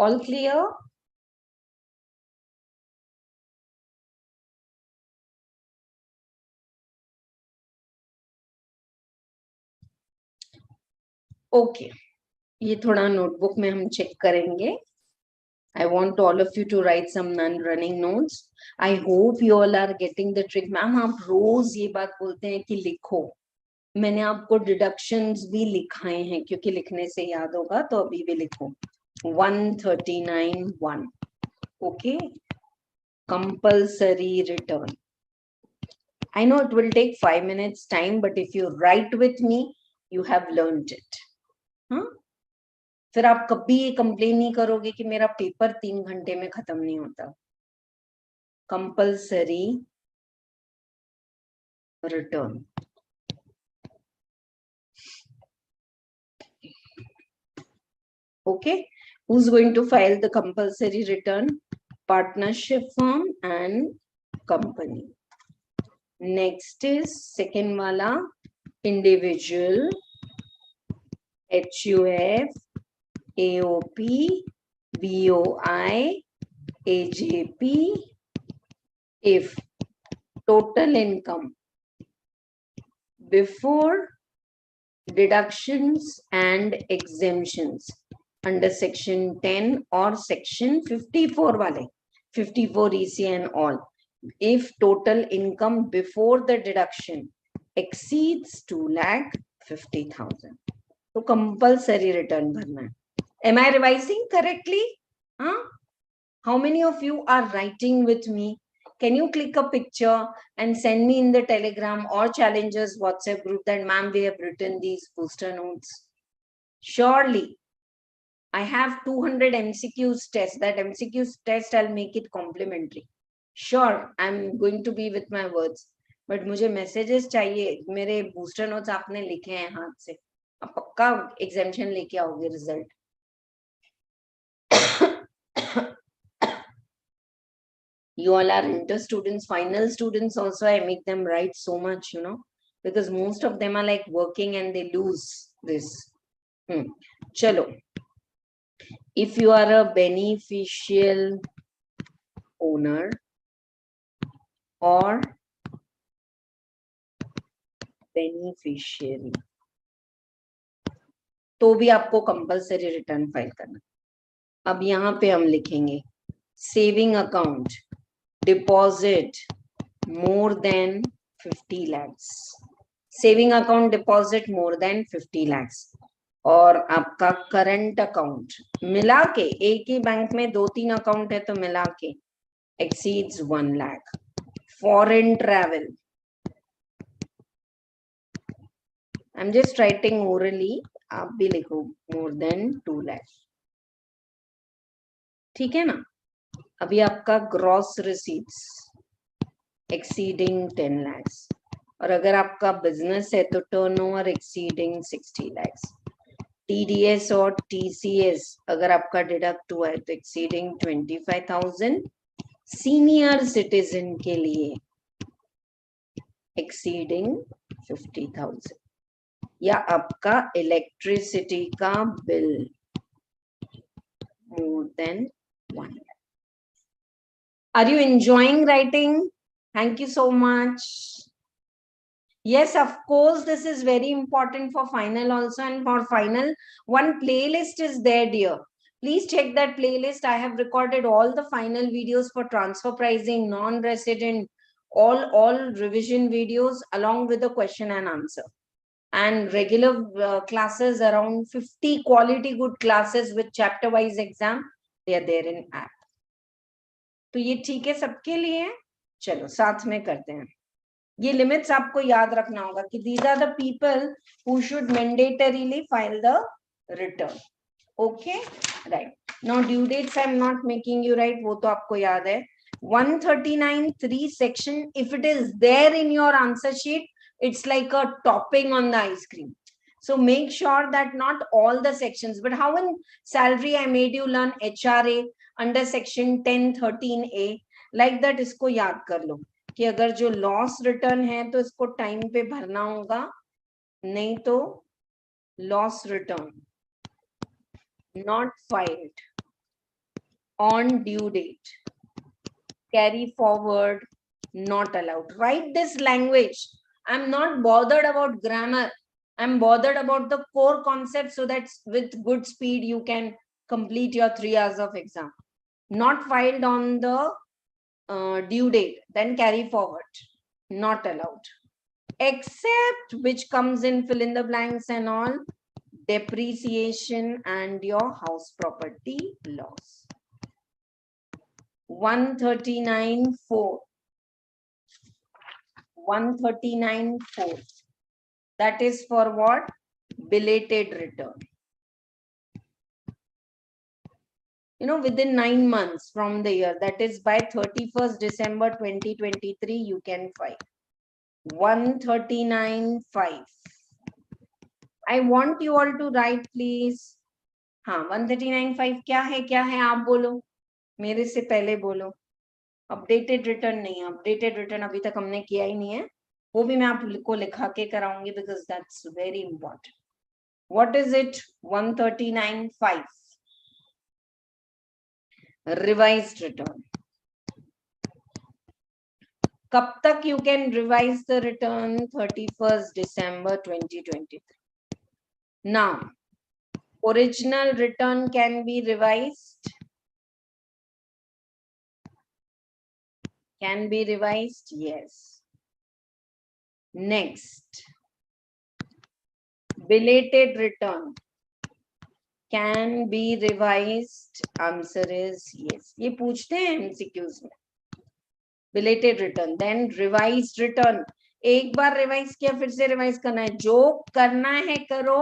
All clear? Okay. ये थोड़ा नोटबुक में हम चेक करेंगे. I want all of you to write some non-running notes. I hope you all are getting the trick. Ma'am आप रोज ये बात बोलते हैं कि लिखो. मैंने आपको डिडक्शंस भी लिखाए हैं, क्योंकि लिखने से याद होगा, तो अभी भी लिखो. 139(1). Okay. Compulsory return. I know it will take 5 minutes time, but if you write with me, you have learned it. Huh? फिर आप कभी ये कंप्लेन नहीं करोगे कि मेरा पेपर 3 घंटे में खत्म नहीं होता. Compulsory return. Okay, who's going to file the compulsory return? Partnership firm and company. Next is second wala, individual, HUF, AOP, BOI, AJP. If total income before deductions and exemptions under section 10 or section 54 wale, 54 EC and all, if total income before the deduction exceeds 2,50,000, तो compulsory return भरना है. Am I revising correctly? Huh? How many of you are writing with me? Can you click a picture and send me in the Telegram or Challengers WhatsApp group that, ma'am, we have written these booster notes? Surely. I have 200 MCQs test. That MCQs test, I'll make it complimentary. Sure, I'm going to be with my words. But मुझे messages चाहिए. मेरे booster notes आपने लिखे हैं हाथ से. अब पक्का exemption लेके आओगे result. You all are inter students, final students also. I make them write so much, you know, because most of them are like working and they lose this. Chalo. If you are a beneficial owner or beneficiary, तो भी आपको compulsory return file करना। अब यहाँ पे हम लिखेंगे saving account deposit more than 50 lakhs, saving account deposit more than 50 lakhs, और आपका करंट अकाउंट मिला के, एक ही बैंक में 2-3 अकाउंट है तो मिला के exceeds 1 lakh. Foreign travel, I am just writing orally, आप भी लिखो मोर देन 2 lakh, ठीक है ना। अभी आपका ग्रॉस रिसीट्स एक्सीडिंग 10 lakhs, और अगर आपका बिजनेस है तो टर्नओवर एक्सीडिंग 60 lakhs, टीडीएस और टीसीएस अगर आपका डिडक्ट हुआ है तो एक्सीडिंग 25,000, सीनियर सिटीजन के लिए एक्सीडिंग 50,000, या आपका इलेक्ट्रिसिटी का bill more than 1 lakh. Are you enjoying writing? Thank you so much. Yes, of course, this is very important for final also, and for final, one playlist is there, dear. Please check that playlist. I have recorded all the final videos for transfer pricing, non-resident, all revision videos along with the question and answer. And regular classes, around 50 quality good classes with chapter-wise exam, they are there in app. तो ये ठीक है सबके लिए, चलो साथ में करते हैं। ये लिमिट्स आपको याद रखना होगा कि these are the people who should mandatorily file the return. Okay, right. Now due dates I am not making you write, वो तो आपको याद है। 139(3) section, if it is there in your answer sheet, it's like a topping on the ice cream. So make sure that not all the sections, but how in salary I made you learn HRA under section 1013A, like that इसको याद कर लो कि अगर जो loss return है तो इसको time पे भरना होगा, नहीं तो loss return not filed on due date, carry forward, not allowed. Write this language. I'm not bothered about grammar. I'm bothered about the core concept, so that with good speed you can complete your 3 hours of exam. Not filed on the due date, then carry forward, not allowed. Except which comes in fill in the blanks and all, depreciation and your house property loss. 139(4). 139(4). That is for what? Belated return. You know, within 9 months from the year, that is by 31st December 2023, you can file. 139(5). I want you all to write, please. हाँ, 139(5) क्या है आप बोलो, मेरे से पहले बोलो। Updated return नहीं है, अपडेटेड रिटर्न अभी तक हमने किया ही नहीं है, वो भी मैं आपको लिखा के कराऊंगी, because that's very important. What is it? 139(5). Revised return. कब तक you can revise the return? 31st December 2023. Now, original return can be revised. Can be revised, yes. Next, belated return can be revised. Answer is yes. ये पूछते हैं MCQs में। Belated return, then revised return. एक बार revise किया फिर से revise करना है, जो करना है करो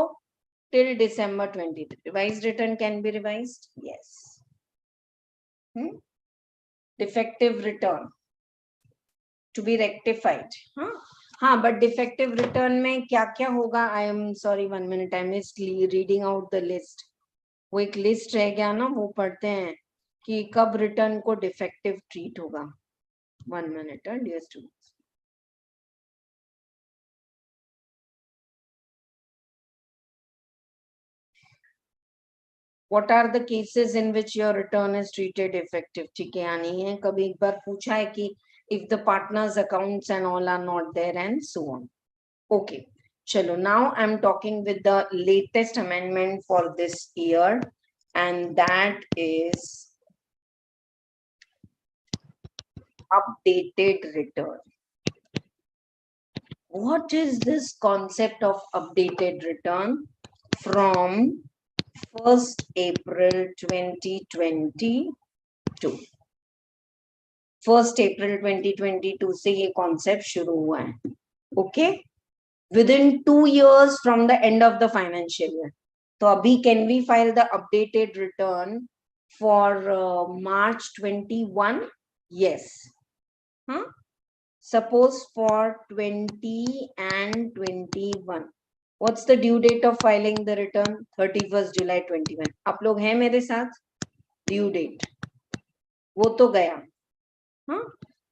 till December 23. Revised return can be revised, yes. Defective return to be rectified. हाँ, but defective return में क्या क्या होगा? I am sorry, 1 minute, I missed reading out the list. वो एक लिस्ट रह गया ना, वो पढ़ते हैं कि कब रिटर्न को डिफेक्टिव ट्रीट होगा। 1 minute, dear students. What are the cases in which your return is treated effective? ठीक है, आनी है। कभी एक बार पूछा है कि if the partners accounts and all are not there and so on. Okay, Chalo, now I'm talking with the latest amendment for this year, and that is updated return. What is this concept of updated return? From 1st April 2022. 1st April 2022 से ये concept शुरू हुआ है. Okay? Within 2 years from the end of the financial year. So abhi can we file the updated return for March 21? Yes. Huh? Suppose for 20 and 21. What's the due date of filing the return? 31st July 21. आप लोग हैं मेरे साथ? Due date. वो तो गया. Huh?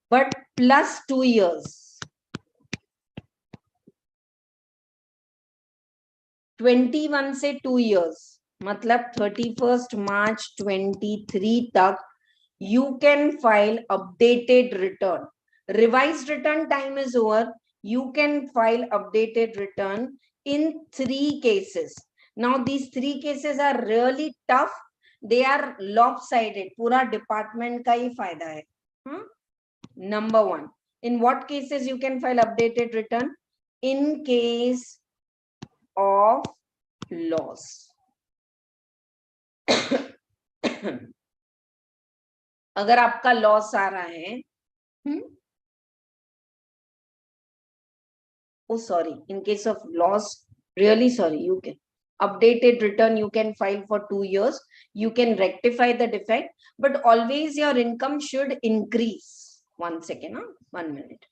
But plus 2 years. 21 से 2 years. मतलब 31st March 23 तक you can file updated return. Revised return time is over. You can file updated return in 3 cases. Now these 3 cases are really tough. They are lopsided. Pura department का ही फायदा है. Number 1. In what cases you can file updated return? In case of loss. अगर आपका loss आ रहा है, oh sorry, in case of loss, really sorry, you can updated return, you can file for 2 years, you can rectify the defect, but always your income should increase. 1 second, 1 minute.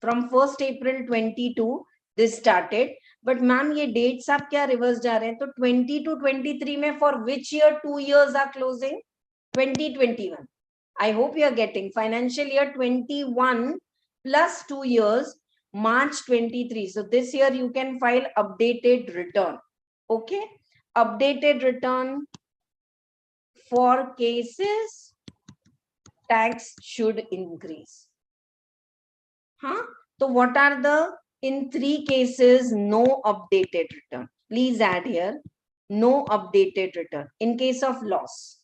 From 1st April 22 this started, but ma'am ये dates आप क्या reverse जा रहे हैं? तो 20 to 23 में for which year 2 years are closing? 2021. I hope you are getting financial year 21 plus 2 years, March 23. So this year you can file updated return. Okay. Updated return for cases tax should increase. Huh? So what are the, in 3 cases, no updated return. Please add here, no updated return. In case of loss.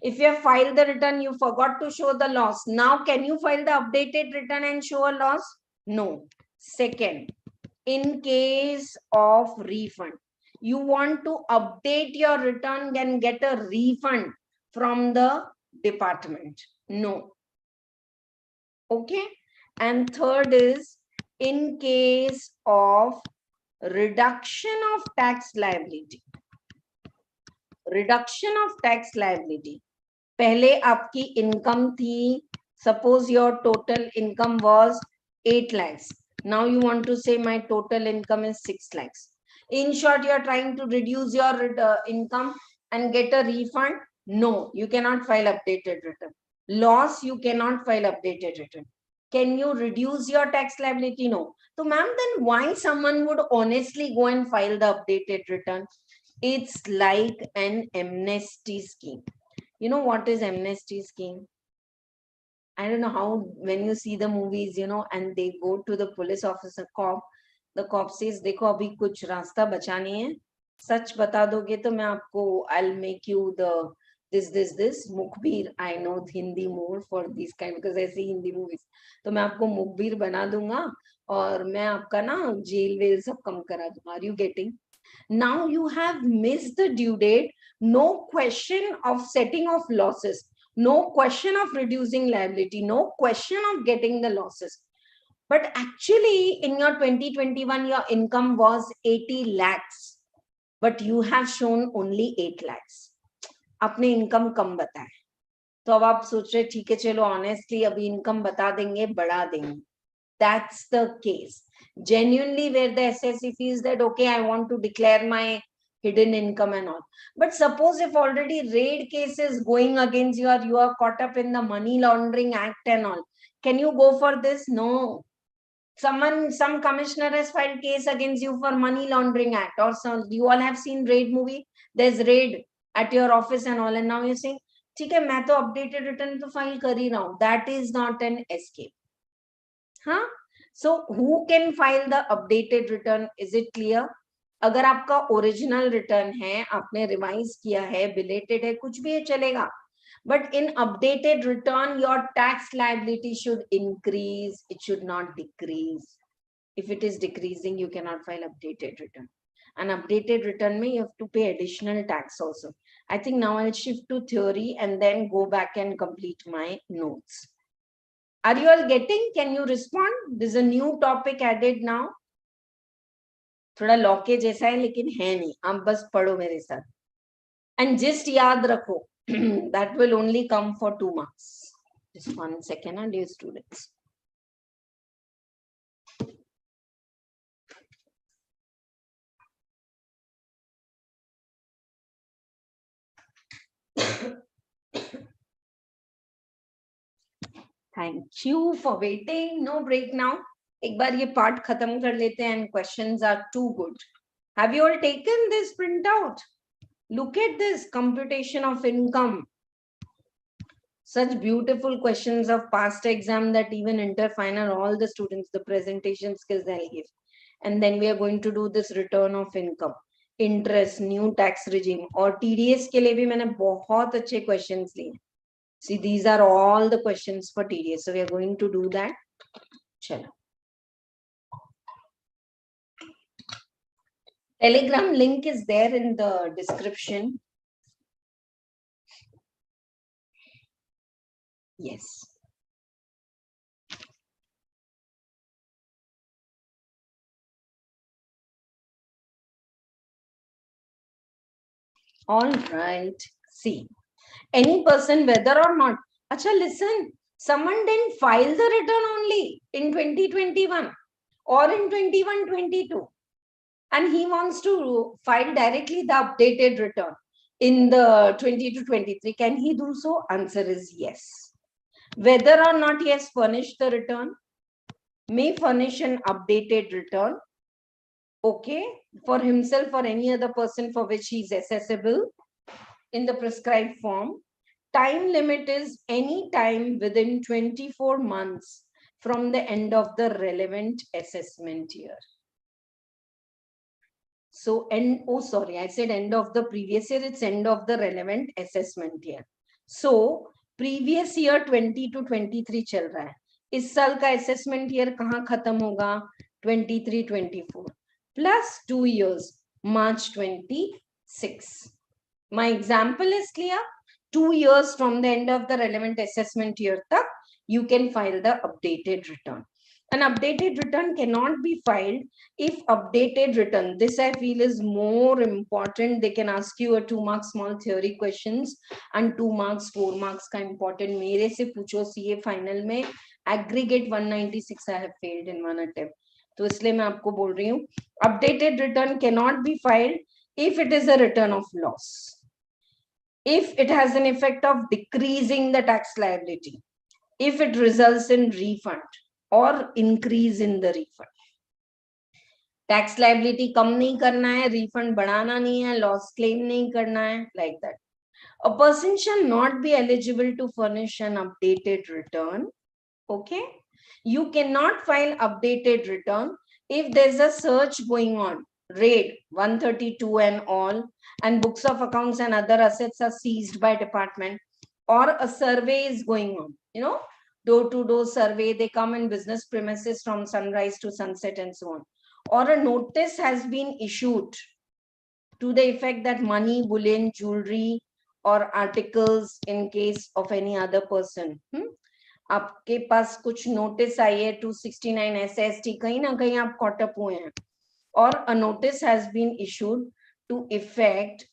If you have filed the return, you forgot to show the loss. Now, can you file the updated return and show a loss? No. Second, in case of refund, you want to update your return and get a refund from the department. No. Okay. And third is, in case of reduction of tax liability. Reduction of tax liability. पहले आपकी income थी, suppose your total income was 8 lakhs. Now you want to say my total income is 6 lakhs. In short, you are trying to reduce your income and get a refund. No, you cannot file updated return. Loss, you cannot file updated return. Can you reduce your tax liability? No. So ma'am, then why someone would honestly go and file the updated return? It's like an amnesty scheme. You know what is amnesty scheme? I don't know how, when you see the movies, you know, and they go to the police officer, cop, the cop says, देखो अभी कुछ रास्ता बचा नहीं है, सच बता दोगे तो मैं आपको, I'll make you the this मुखबिर. I know Hindi more for these kind because I see Hindi movies. तो मैं आपको मुखबिर बना दूंगा और मैं आपका ना जेल वेल सब कम करा दूंगा. Are you getting? Now you have missed the due date. No question of setting off losses. No question of reducing liability. No question of getting the losses. But actually in your 2021, your income was 80 lakhs. But you have shown only 8 lakhs. आपने income कम बताया. तो अब आप सोच रहे ठीक है चलो ऑनेस्टली अभी इनकम बता देंगे, बढ़ा देंगे. That's the case. Genuinely where the assessee feels that, okay, I want to declare my hidden income and all. But suppose if already raid case is going against you, or you are caught up in the money laundering act and all, can you go for this? No. Some commissioner has filed case against you for money laundering act, or some, you all have seen raid movie. There's raid at your office and all, and now you're saying, ठीक है मैं तो updated return तो file कर ही रहा हूँ. That is not an escape. Huh? So who can file the updated return? Is it clear? अगर आपका ओरिजिनल रिटर्न है, आपने रिवाइज किया है, बिलेटेड है, कुछ भी है चलेगा. But in updated return, your tax liability should increase. It should not decrease. If it is decreasing, you cannot file updated return. An updated return may you have to pay additional tax also. I think now I'll shift to theory and then go back and complete my notes. Are you all getting? Can you respond? There's a new topic added now. थोड़ा law के जैसा है लेकिन है नहीं. आप बस पढ़ो मेरे साथ. And just याद रखो, that will only come for 2 marks. Just 1 second, dear students. Thank you for waiting. No break now. एक बार ये part खत्म कर लेते हैं and questions are too good. Have you all taken this printout? Look at this computation of income. Such beautiful questions of past exam that even inter-final, all the students, the presentation skills they'll give. And then we are going to do this return of income, interest, new tax regime. और TDS के लिए भी मैंने बहुत अच्छे questions लिए. See, these are all the questions for TDS. So we are going to do that. Chalo. Telegram link is there in the description. Yes. All right. See, any person, whether or not. Acha, listen. Someone didn't file the return only in 2021 or in 21-22. And he wants to file directly the updated return in the 20-23. Can he do so? Answer is yes. Whether or not he has furnished the return, may furnish an updated return, okay, for himself or any other person for which he is accessible in the prescribed form. Time limit is any time within 24 months from the end of the relevant assessment year. So, I said end of the previous year, it's end of the relevant assessment year. So, previous year 20-23 चल रहा है. इस साल का assessment year कहाँ खत्म होगा? 23-24 plus 2 years, March 26. My example is clear. 2 years from the end of the relevant assessment year tak, you can file the updated return. An updated return cannot be filed if updated return, this I feel is more important. They can ask you a 2 mark small theory questions and 2 marks 4 marks का important. मेरे से पूछो CA final में aggregate 196 I have failed in 1 attempt. तो इसलिए मैं आपको बोल रही हूँ updated return cannot be filed if it is a return of loss, if it has an effect of decreasing the tax liability, if it results in refund or increase in the refund. Tax liability कम नहीं करना है, refund बढ़ाना नहीं है, loss claim नहीं करना है, like that. A person shall not be eligible to furnish an updated return. Okay, you cannot file updated return if there's a search going on, raid 132 and all, and books of accounts and other assets are seized by department, or a survey is going on, you know, door-to-door survey, they come in business premises from sunrise to sunset and so on, or a notice has been issued to the effect that money, bullion, jewelry or articles in case of any other person, आपके पास कुछ notice आई है 269 SST, कहीं ना कहीं आप caught up हुए हैं, or a notice has been issued to effect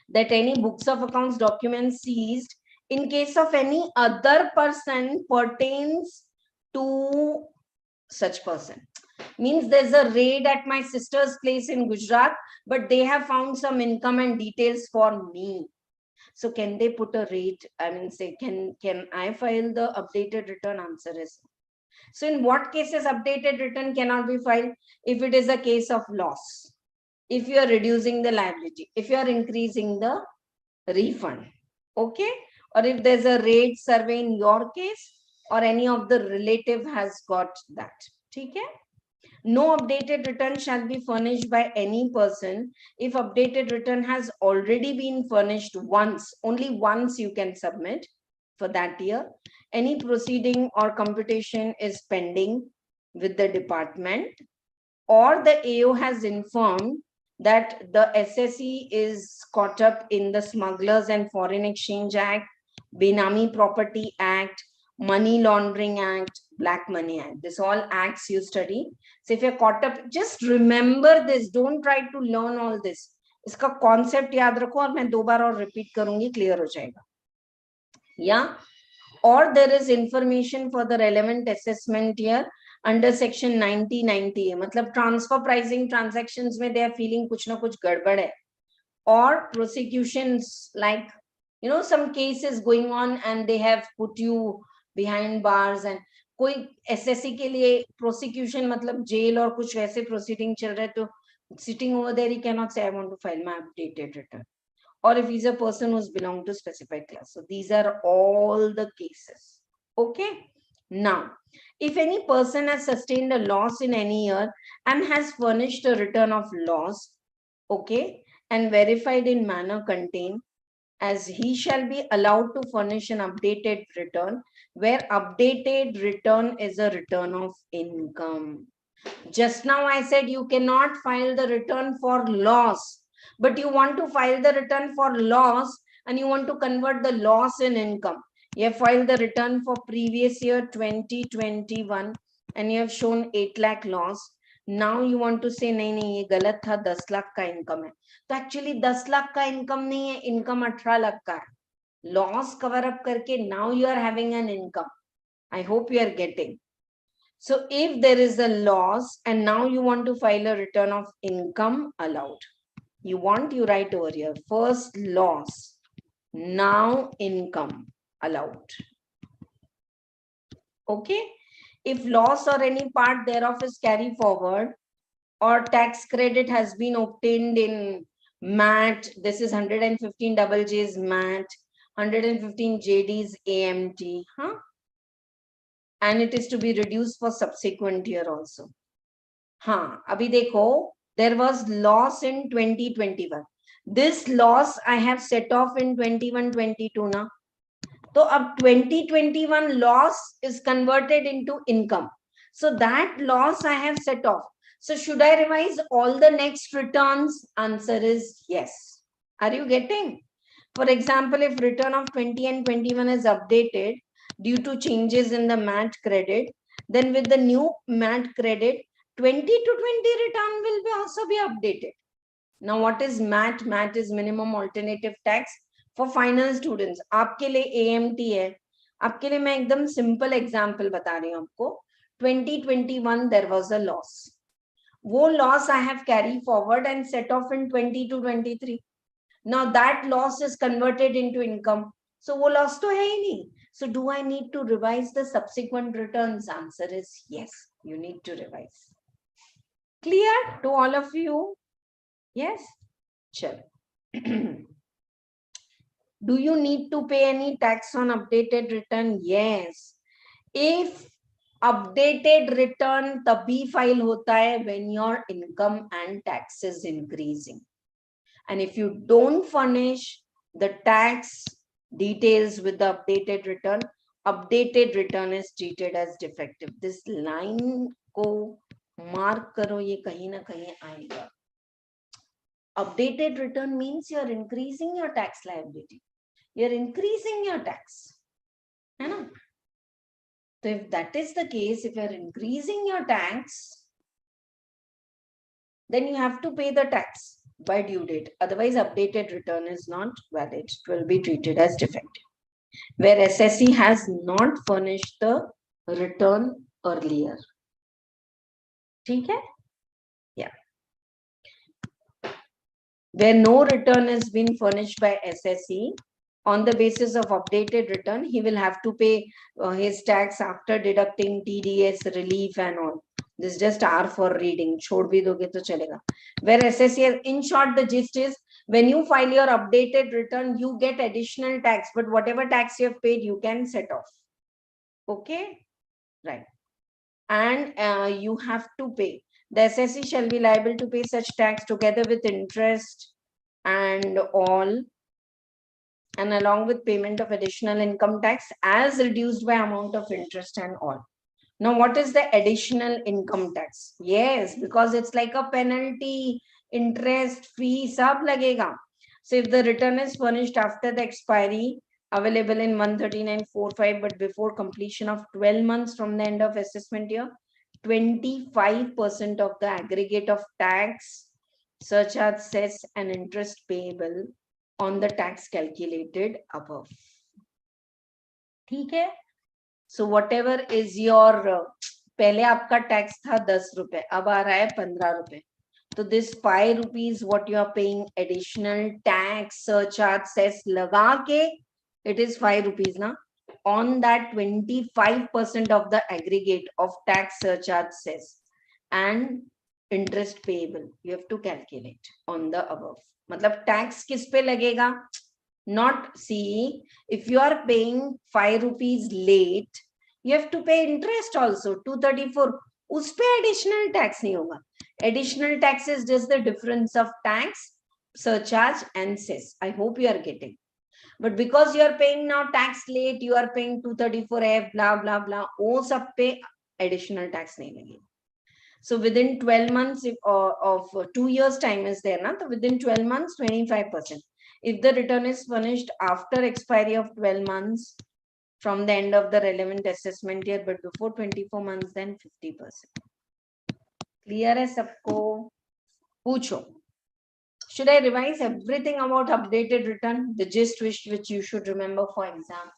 that any books of accounts documents seized in case of any other person pertains to such person. Means there's a raid at my sister's place in Gujarat, but they have found some income and details for me. So can they put a raid? I mean, say, can I file the updated return? Answer is no. So in what cases updated return cannot be filed? If it is a case of loss, if you are reducing the liability, if you are increasing the refund, okay? Or if there's a raid survey in your case, or any of the relative has got that. Okay? No updated return shall be furnished by any person if updated return has already been furnished once. Only once you can submit for that year. Any proceeding or computation is pending with the department, or the AO has informed that the SSE is caught up in the Smugglers and Foreign Exchange Act, Benami Property Act, Money Laundering Act, Black Money Act. This all acts you study. So if you're caught up, just remember this. Don't try to learn all this. इसका concept याद रखो और मैं दो बार और repeat करूंगी, clear हो जाएगा. Yeah. Or there is information for the relevant assessment here under section 9090. मतलब transfer pricing transactions में they are feeling कुछ ना कुछ गड़बड़ है. Or prosecutions, like, you know, some cases going on and they have put you behind bars, and कोई SSC के लिए prosecution मतलब jail और कुछ वैसे proceeding चल रहे, तो sitting over there he cannot say I want to file my updated return. Or if he's a person who's belong to specified class. So these are all the cases. Okay. Now, if any person has sustained a loss in any year and has furnished a return of loss, okay, and verified in manner contained, as he shall be allowed to furnish an updated return, where updated return is a return of income. Just now I said you cannot file the return for loss, but you want to file the return for loss and you want to convert the loss in income. You have filed the return for previous year 2021 and you have shown 8 lakh loss. Now you want to say नहीं नहीं ये गलत था, 10 लाख का income है. तो actually 10 lakh का income नहीं है, इनकम 18 लाख का है. लॉस कवर अप करके now you are having an income. I hope you are getting. So if there is a loss and now you want to file a return of income allowed, you write over here, first loss, now income allowed. Okay. If loss or any part thereof is carried forward, or tax credit has been obtained in MAT, this is 115 double J's MAT, 115 JD's AMT, huh? And it is to be reduced for subsequent year also. हाँ, अभी देखो, there was loss in 2021. This loss I have set off in 21-22 ना. तो अब 2021 loss is converted into income. So that loss I have set off. So should I revise all the next returns? Answer is yes. Are you getting? For example, if return of 20 and 21 is updated due to changes in the MAT credit, then with the new MAT credit, 20 to 20 return will also be updated. Now, what is MAT? MAT is minimum alternative tax for final students. आपके लिए AMT है. आपके लिए मैं एकदम simple example बता रही हूँ आपको. 2021 there was a loss. वो loss I have carried forward and set off in 20 to 23. Now that loss is converted into income. So वो loss तो है ही नहीं. So do I need to revise the subsequent returns? Answer is yes. You need to revise. Clear to all of you? Yes. Sure. Do you need to pay any tax on updated return? Yes. If updated return तभी file होता है when your income and tax is increasing. And if you don't furnish the tax details with the updated return is treated as defective. This line को mark करो, ये कहीं ना कहीं आएगा. Updated return means you are increasing your tax liability. You are increasing your tax. है ना? So if that is the case, if you are increasing your tax, then you have to pay the tax by due date. Otherwise, updated return is not valid. It will be treated as defective. Where SSE has not furnished the return earlier. ठीक है? Yeah. Where no return has been furnished by SSE, on the basis of updated return, he will have to pay his tax after deducting TDS, relief and all. This is just R for reading. छोड़ भी दोगे तो चलेगा. Where SSE, in short, the gist is, when you file your updated return, you get additional tax, but whatever tax you have paid, you can set off. Okay, right. And you have to pay. The assessee shall be liable to pay such tax together with interest and all, and along with payment of additional income tax as reduced by amount of interest and all. Now, what is the additional income tax? Yes, because it's like a penalty, interest, fee, sab lagega. So if the return is furnished after the expiry, available in 139.45, but before completion of 12 months from the end of assessment year, 25% of the aggregate of tax, surcharge, cess, and interest payable on the tax calculated above. ठीक है? So whatever is your पहले आपका tax था 10 रुपए, अब आ रहा है 15 रुपए. तो this 5 rupees what you are paying additional tax, surcharge, cess लगा के, it is 5 rupees ना. On that 25% of the aggregate of tax, surcharge, cess and interest payable, you have to calculate on the above. मतलब tax किस पे लगेगा? Not see, if you are paying 5 rupees late, you have to pay interest also 234. उस पे additional tax नहीं होगा. Additional tax is just the difference of tax, surcharge and cess. I hope you are getting. But because you are paying now tax late, you are paying 234F, blah blah blah. वो सब पे additional tax नहीं लगेगा. So within 12 months of 2 years time is there, na? So within 12 months, 25%. If the return is furnished after expiry of 12 months from the end of the relevant assessment year, but before 24 months, then 50%. Clear hai sabko? Pucho. Should I revise everything about updated return? The gist which you should remember for exam.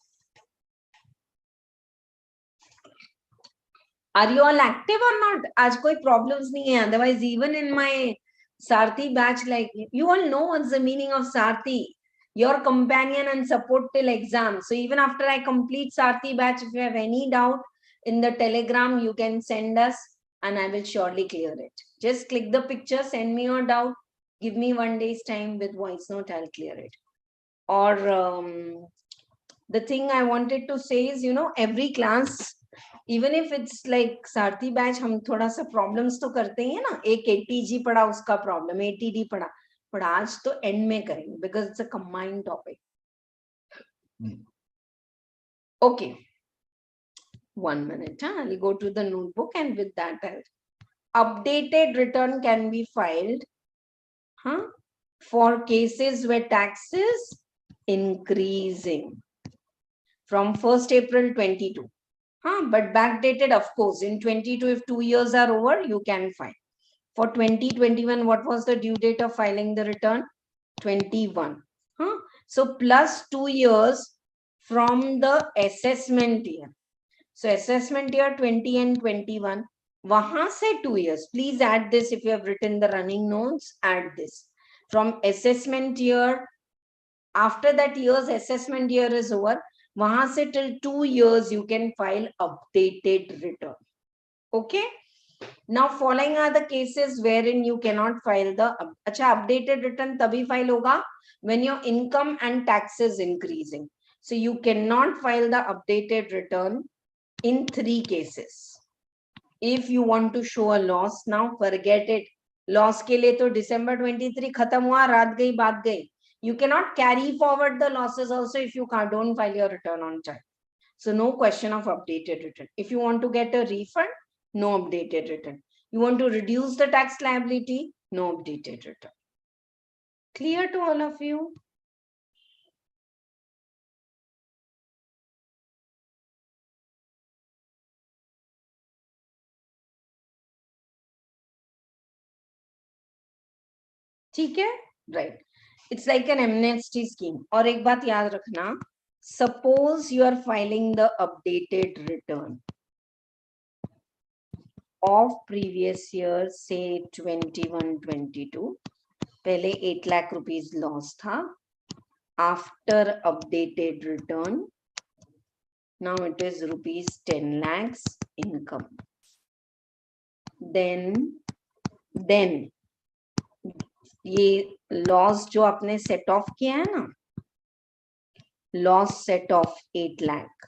Are you all active or not? आज कोई problems नहीं है. Otherwise, even in my Sarathi batch, like you all know what's the meaning of Sarathi, your companion and support till exam. So even after I complete Sarathi batch, if you have any doubt in the Telegram, you can send us and I will surely clear it. Just click the picture, send me your doubt, give me 1 day's time with voice note, I'll clear it. Or the thing I wanted to say is, you know, every class, even if it's like Sarathi batch, हम थोड़ा सा problems तो करते हैं ना. एक ATG पढ़ा उसका problem, ATD पढ़ा, but आज तो end में करेंगे because it's a combined topic. Okay, 1 minute. I'll go to the notebook and with that, updated return can be filed for cases where tax is increasing from 1st April 22. But backdated, of course, in 22, if 2 years are over, you can file. For 2021, what was the due date of filing the return? 21. So plus 2 years from the assessment year. So assessment year 20 and 21. Wahan se 2 years. Please add this if you have written the running notes. Add this. From assessment year, after that year's assessment year is over, वहां से till 2 years you can file updated return. Okay, now following are the cases wherein you cannot file the updated return तभी file होगा when your income and tax is increasing. So you cannot file the updated return in 3 cases. If you want to show a loss, now forget it. Loss के लिए तो December 23 खत्म हुआ, रात गई बात गई. You cannot carry forward the losses also if you don't file your return on time. So no question of updated return. If you want to get a refund, no updated return. You want to reduce the tax liability, no updated return. Clear to all of you? ठीक है? Right. It's like an amnesty scheme. और एक बात याद रखना, suppose you are filing the updated return of previous year, say 21-22, पहले 8 lakh rupees loss था. After updated return, now it is rupees 10 lakhs income. Then ये लॉस जो आपने सेट ऑफ किया है ना, loss set of 8 lakh,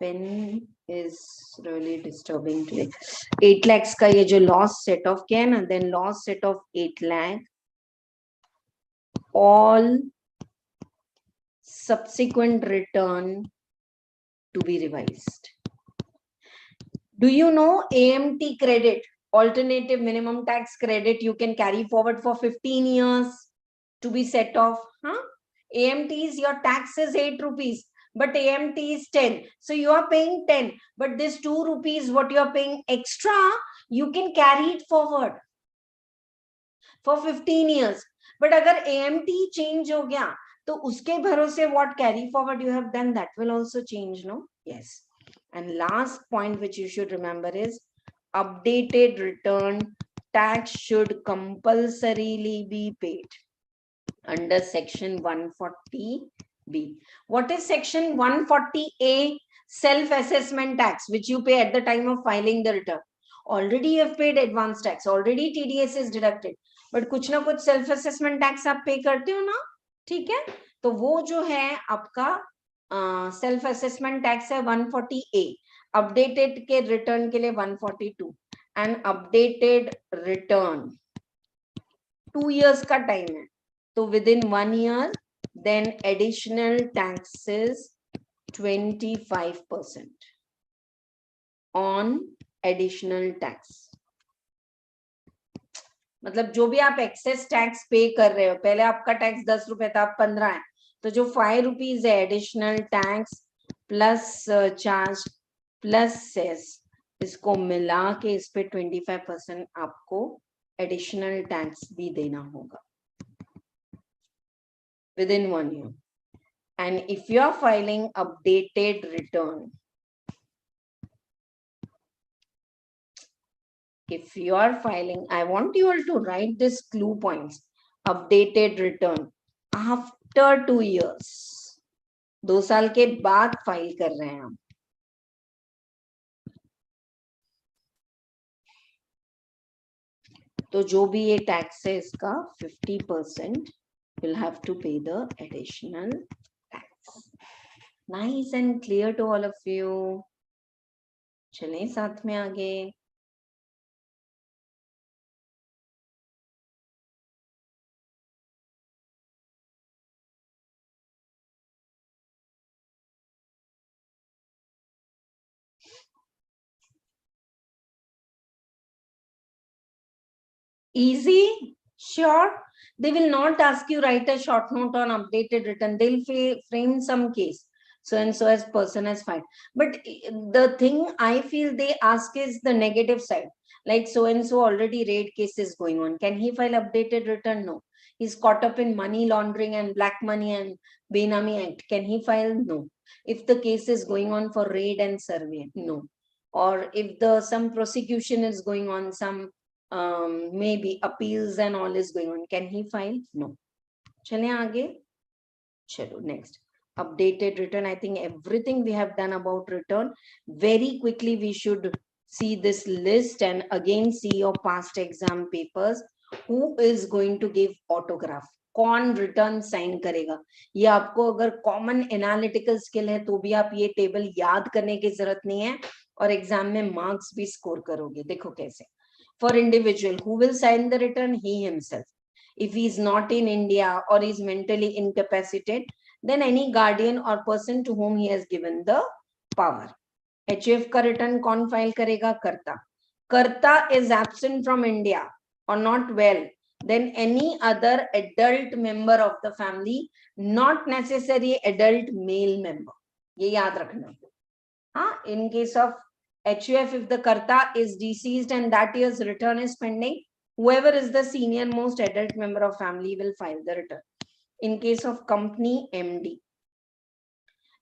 pen is really disturbing today. 8 lakhs का ये जो loss set off किया है ना, then loss set of 8 lakh, all subsequent return to be revised. Do you know AMT credit, alternative minimum tax credit, you can carry forward for 15 years to be set off? Huh? AMT is your tax is 8 rupees, but AMT is 10. So you are paying 10, but this 2 rupees, what you are paying extra, you can carry it forward for 15 years. But agar AMT change ho gaya, to uske bharose what carry forward you have done, that will also change, no? Yes. And last point which you should remember is updated return tax should compulsorily be paid under section 140B. What is section 140A? Self-assessment tax, which you pay at the time of filing the return. Already you have paid advance tax, already TDS is deducted, but कुछ ना कुछ self assessment tax आप pay करते हो ना, ठीक है? तो वो जो है आपका self assessment tax है 140A, updated के return के लिए 142, and updated return 2 years का time है, so within 1 year, then additional taxes 25% on additional tax. मतलब जो भी आप एक्सेस टैक्स पे कर रहे हो, पहले आपका टैक्स 10 रुपए था, 15 है, तो जो 5 रुपीज है additional tax plus charge plus cess, इसको मिला के इस पे 25% आपको एडिशनल टैक्स भी देना होगा within 1 year. And if you are filing updated return, if you are filing, I want you all to write this clue points. Updated return after 2 years, 2 साल के बाद फाइल कर रहे हैं हम, तो जो भी ये टैक्स है इसका 50% will have to pay the additional tax. Nice and clear to all of you. चलें साथ में आगे. Easy? Sure. They will not ask you write a short note on updated return. They'll frame some case. So and so as person has filed. But the thing I feel they ask is the negative side. Like so and so already raid case is going on. Can he file updated return? No. He's caught up in money laundering and black money and Benami Act. Can he file? No. If the case is going on for raid and survey, no. Or if the some prosecution is going on, some maybe appeals and all is going on, can he file? No. Chale aage. Chalo, next. Updated return. I think everything we have done about return. Very quickly we should see this list and again see your past exam papers. Who is going to give autograph? कौन return sign करेगा? ये आपको अगर common analytical skill है तो भी आप ये टेबल याद करने की जरूरत नहीं है और एग्जाम में मार्क्स भी स्कोर करोगे. देखो कैसे. For individual, who will sign the return? He himself. If he is not in India or is mentally incapacitated, then any guardian or person to whom he has given the power. HUF का return कौन file करेगा? कर्ता. Karta is absent from India or not well, then any other adult member of the family, not necessary adult male member. ये याद रखना. हाँ, in case of HUF, if the Karta is deceased and that year's return is pending, whoever is the senior most adult member of family will file the return. In case of company, MD,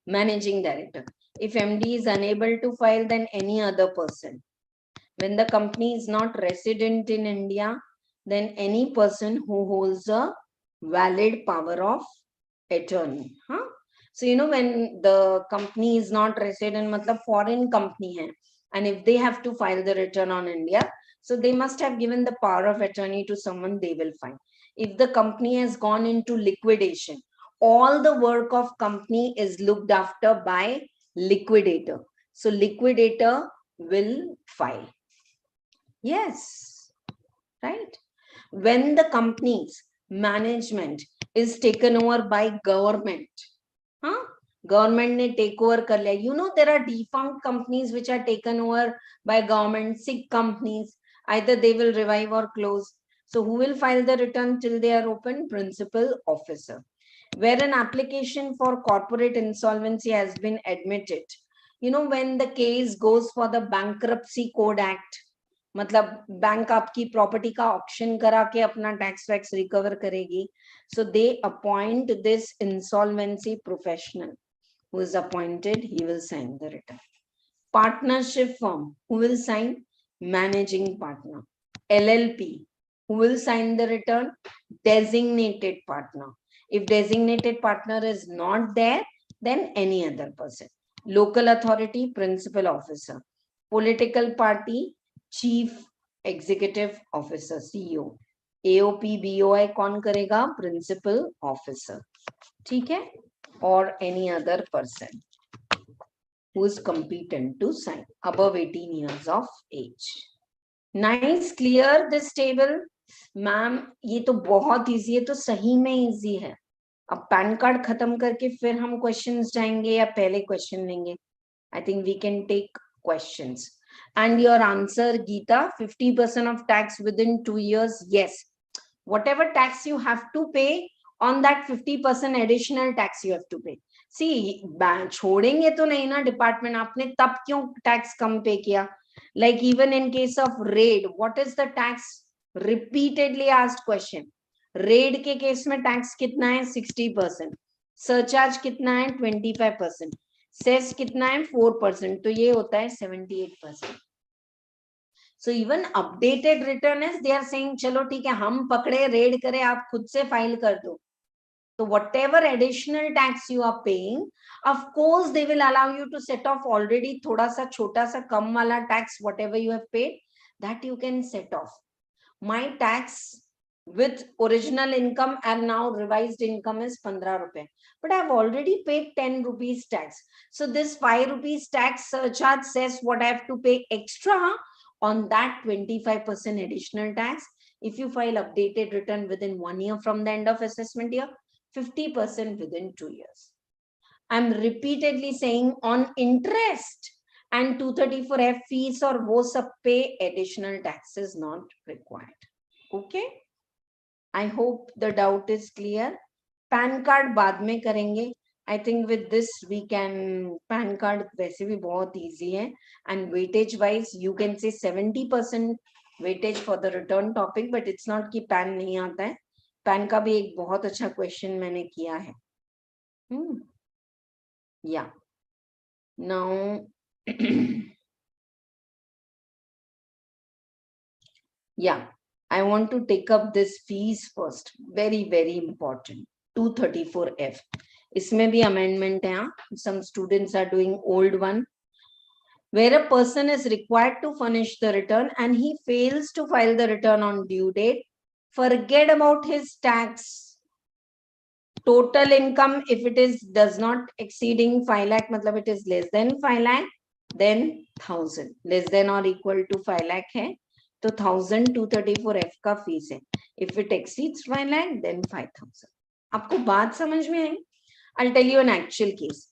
managing director. If MD is unable to file, then any other person. When the company is not resident in India, then any person who holds a valid power of attorney. Huh? So, you know, when the company is not resident, matlab foreign company hai, and if they have to file the return on India, so they must have given the power of attorney to someone they will file. If the company has gone into liquidation, all the work of company is looked after by Liquidator. So liquidator will file. Yes, right? When the company's management is taken over by government, huh? Government ne take over kar liya. You know, there are defunct companies which are taken over by government, sick companies. Either they will revive or close. So who will file the return till they are open? Principal officer. Where an application for corporate insolvency has been admitted, you know, when the case goes for the bankruptcy code act, मतलब bank आपकी property का auction करा के अपना tax wax recover करेगी. So they appoint this insolvency professional who is appointed. He will sign the return. Partnership firm, who will sign? Managing partner. LLP, who will sign the return? Designated partner. If designated partner is not there, then any other person. Local authority, principal officer. Political party, chief executive officer, CEO. AOP, BOI कौन करेगा? Principal officer. ठीक है? Or any other person who is competent to sign above 18 years of age. Nice, clear this table. Ma'am ये तो बहुत easy है, तो सही में इजी है. अब पैन कार्ड खत्म करके फिर हम क्वेश्चंस जाएंगे या पहले क्वेश्चन लेंगे? I think we can take questions. And your answer, Geeta, 50% of tax within 2 years. Yes, whatever tax you have to pay, on that 50% additional tax you have to pay. See, छोड़ेंगे तो नहीं ना department, आपने तब क्यों tax कम पे किया? Like even in case of raid, what is the tax? Repeatedly asked question. Red के केस में टैक्स कितना है? 60%. सरचार्ज कितना है? 25%. सेस कितना है? 4%. तो ये होता है 78%. So even updated return is they are saying चलो ठीक है हम पकड़े रेड करे आप खुद से फाइल कर दो. So whatever additional tax you are paying, of course they will allow you to set off already थोड़ा सा छोटा सा कम वाला tax whatever you have paid, that you can set off. My tax with original income and now revised income is 15 rupees, but I have already paid 10 rupees tax. So this 5 rupees tax surcharge says what I have to pay extra on that 25% additional tax. If you file updated return within 1 year from the end of assessment year, 50% within 2 years. I'm repeatedly saying on interest and 234F fees or wo sab pe additional tax is not required. Okay. I hope the doubt is clear. PAN card बाद में करेंगे. I think with this we can, PAN card वैसे भी बहुत easy है, and weightage wise you can say 70% weightage for the return topic, but it's not कि PAN नहीं आता है. PAN का भी एक बहुत अच्छा question मैंने किया है. Yeah. Now yeah, I want to take up this fees first. Very, very important. 234F. इसमें भी amendment है. Some students are doing old one, where a person is required to furnish the return and he fails to file the return on due date. Forget about his tax. Total income, if it is does not exceeding 5 lakh, matlab it is less than 5 lakh, then 1000. Less than or equal to 5 lakh है, तो 1000 234F का fees है. If it exceeds 5 lakh, then 5000. आपको बात समझ में आई? I'll tell you an actual case.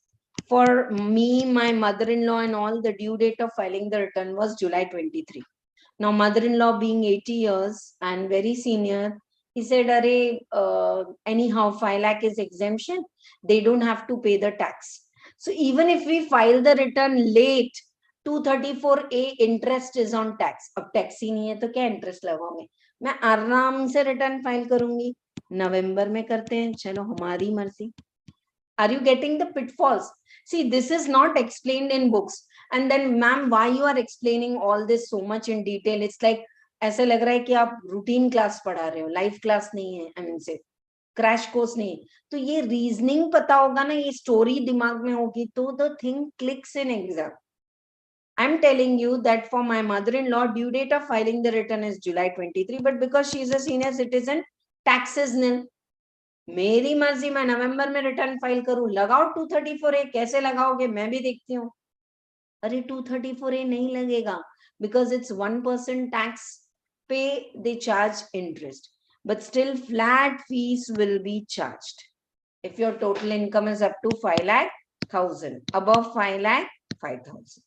For me, my mother-in-law and all, the due date of filing the return was July 23. Now, mother-in-law being 80 years and very senior, he said, anyhow, 5 lakh is exemption. They don't have to pay the tax. So even if we file the return late, 234A interest is on tax. अब tax ही नहीं है तो क्या interest लगाओगे? मैं आराम से return file करूंगी. नवंबर में करते हैं, चलो हमारी मर्जी. Are you getting the pitfalls? See, this is not explained in books. And then, ma'am, why you are explaining all this so much in detail? It's like ऐसे लग रहा है कि आप routine class पढ़ा रहे हो, live class नहीं है. I mean, say crash course नहीं. तो ये reasoning पता होगा ना, ये story दिमाग में होगी, तो the thing clicks in exam. I'm telling you that for my mother-in-law, due date of filing the return is July 23, but because she is a senior citizen, tax is nil. मेरी मर्जी, मैं नवंबर में return file करूं, लगाओ 234A। कैसे लगाओगे मैं भी देखती हूँ। अरे 234A नहीं लगेगा, because it's 1% tax pay, they charge interest, but still flat fees will be charged if your total income is up to 5 lakh 1000, above 5 lakh 5000.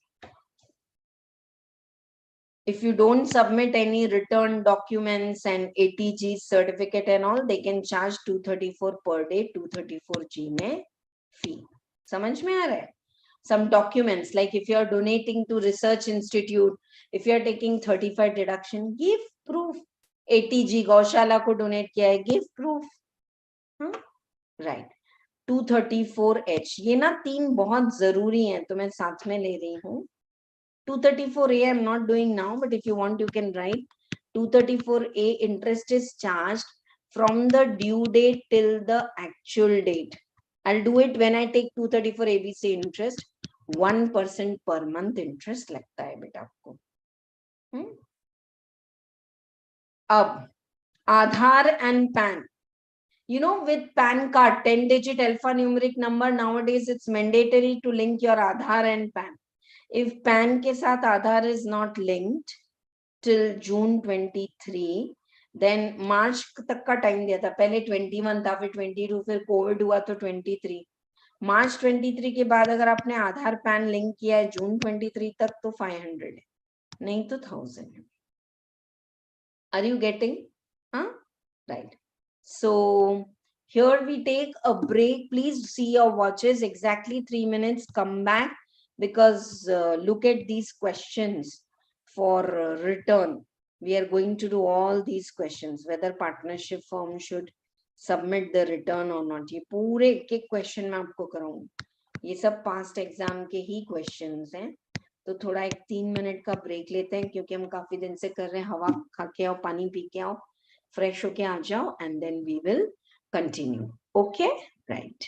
If you don't submit any return documents and ATG certificate and all, they can charge 234 per day, 234G में fee. समझ में आ रहा है? Some documents, like if you are donating to research institute, if you are taking 35 deduction, give proof. ATG गौशाला को donate किया है, give proof. Right. 234H, ये ना 3 बहुत जरूरी हैं, तो मैं साथ में ले रही हूँ. 234A I'm not doing now, but if you want, you can write 234A interest is charged from the due date till the actual date. I'll do it when I take 234 ABC interest. 1% per month interest लगता है बेटा आपको. अब Aadhaar and PAN. You know, with PAN card, 10-digit alphanumeric number, nowadays it's mandatory to link your Aadhaar and PAN. If PAN के साथ Aadhaar is not linked till June 23, then March तक का time दिया था. पहले 21 था, फिर 22, फिर कोविड हुआ तो 23. मार्च 23 के बाद अगर आपने आधार पैन लिंक किया है जून 23 तक तो 500 है, नहीं तो 1000 है. Are you getting? Right. So here we take a break. Please see your watches. Exactly 3 minutes. Come back, because look at these questions for return. We are going to do all these questions, whether partnership firm should submit the return or not. ये पूरे एक question मैं आपको कराऊंगी. ये सब past exam के ही questions हैं. तो थोड़ा एक 3 मिनट का ब्रेक लेते हैं, क्योंकि हम काफी दिन से कर रहे हैं. हवा खा के आओ, पानी पी के आओ, फ्रेश होके आ जाओ, and then we will continue. Okay, right.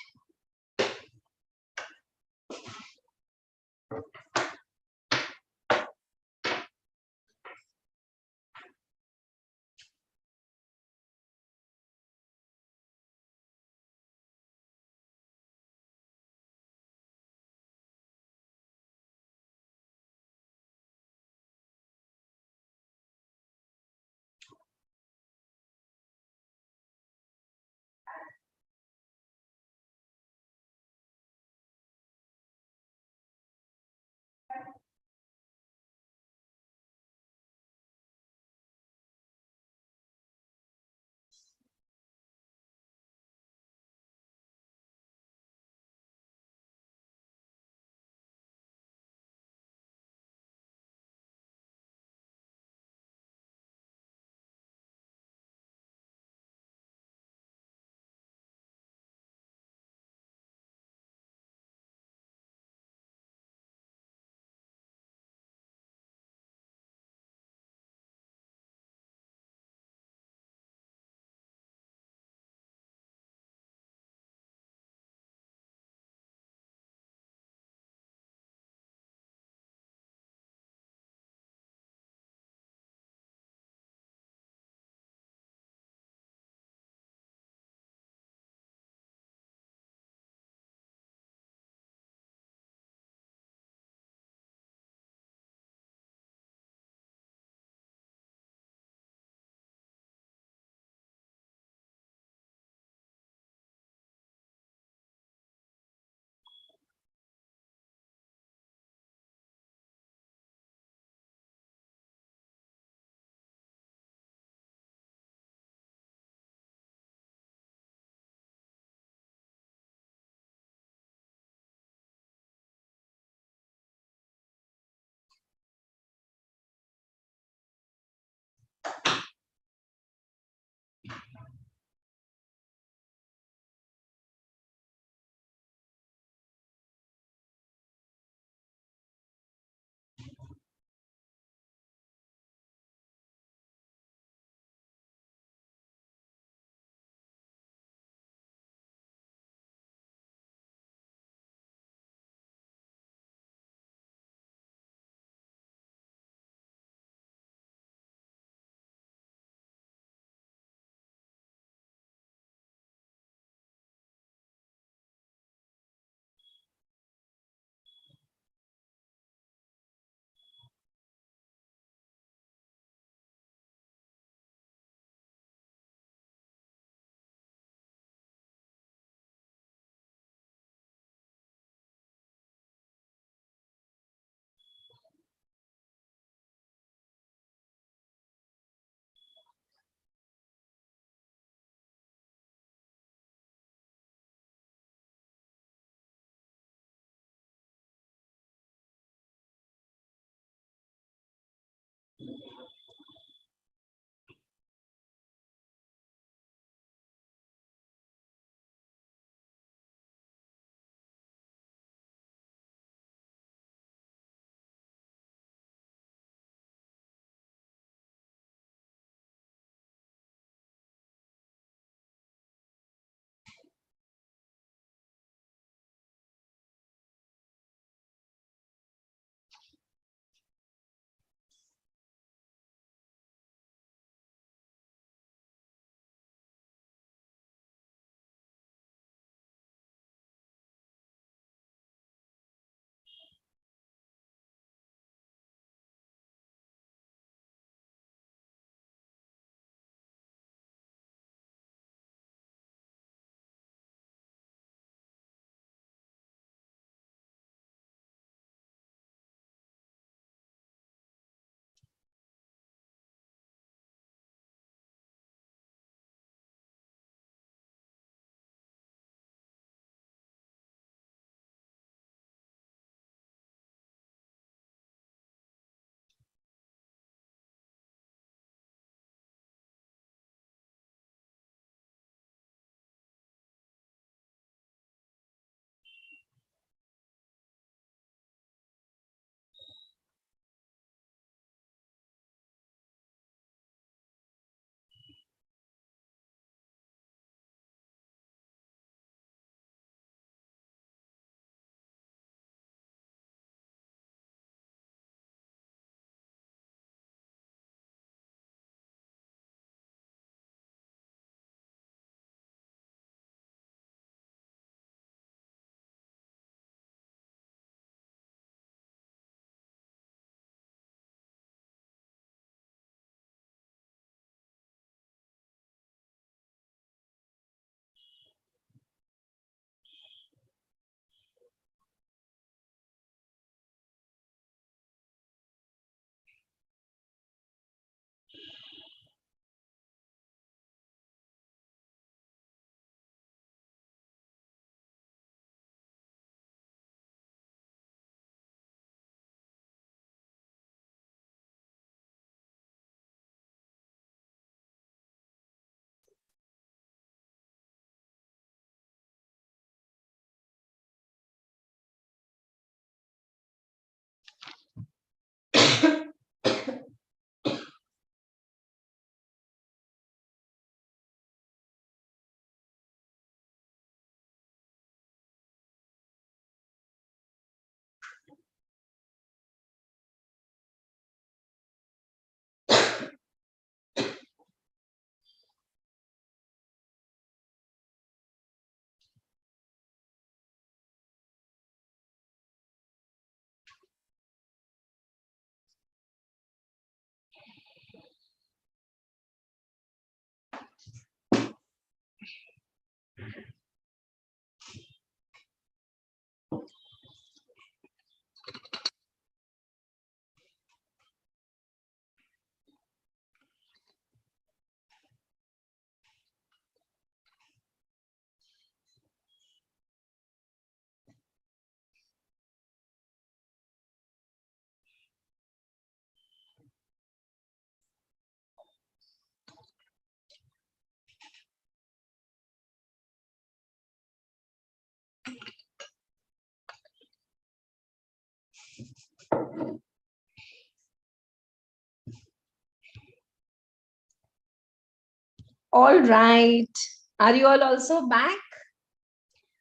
All right. Are you all also back?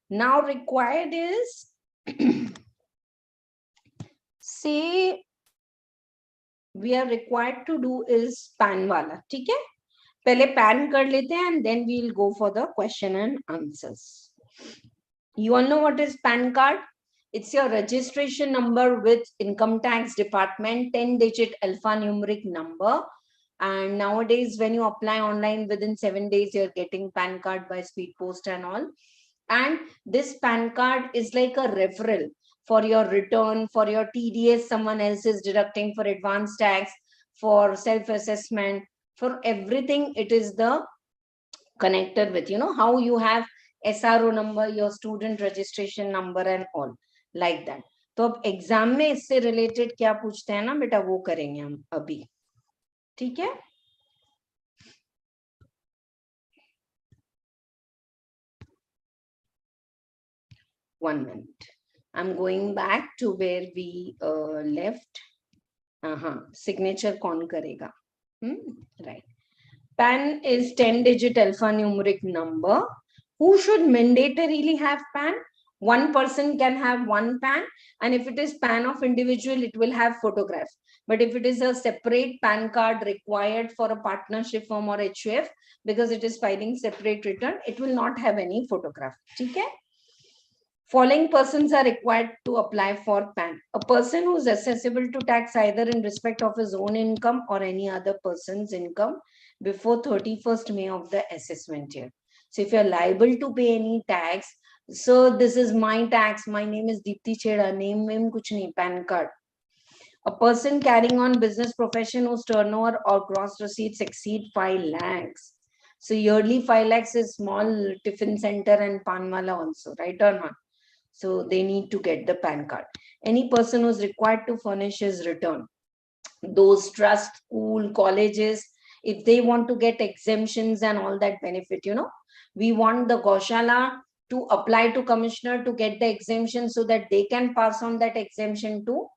Now required is say we are required to do is pan wala. ठीक है? पहले pan कर लेते हैं and then we'll go for the question and answers. You all know what is PAN card? It's your registration number with income tax department, 10-digit alphanumeric number. And nowadays, when you apply online within 7 days, you're getting PAN card by speed post and all. And this PAN card is like a referral for your return, for your TDS, someone else is deducting, for advanced tax, for self-assessment, for everything. It is the connected with, how you have SRO number, your student registration number and all like that. तो अब exam में इससे related क्या पूछते हैं ना बेटा, वो करेंगे हम अभी. ठीक है? One minute. I'm going back to where we left. Signature कौन करेगा? Right. PAN is 10-digit alphanumeric number. Who should mandatorily have PAN? One person can have one PAN, and if it is PAN of individual, it will have photograph. But if it is a separate PAN card required for a partnership firm or HUF, because it is filing separate return, it will not have any photograph. Okay? Following persons are required to apply for PAN. A person who is accessible to tax either in respect of his own income or any other person's income before 31st May of the assessment year. So if you're liable to pay any tax, so this is my tax, my name is Dipti Chheda, name kuch nahi, PAN card. A person carrying on business profession whose turnover or gross receipts exceed 5 lakhs. So yearly 5 lakhs is small tiffin center and panwala also, right or not? So they need to get the PAN card. Any person who's required to furnish his return. Those trust, school, colleges, if they want to get exemptions and all that benefit, we want the Goshala to apply to commissioner to get the exemption so that they can pass on that exemption to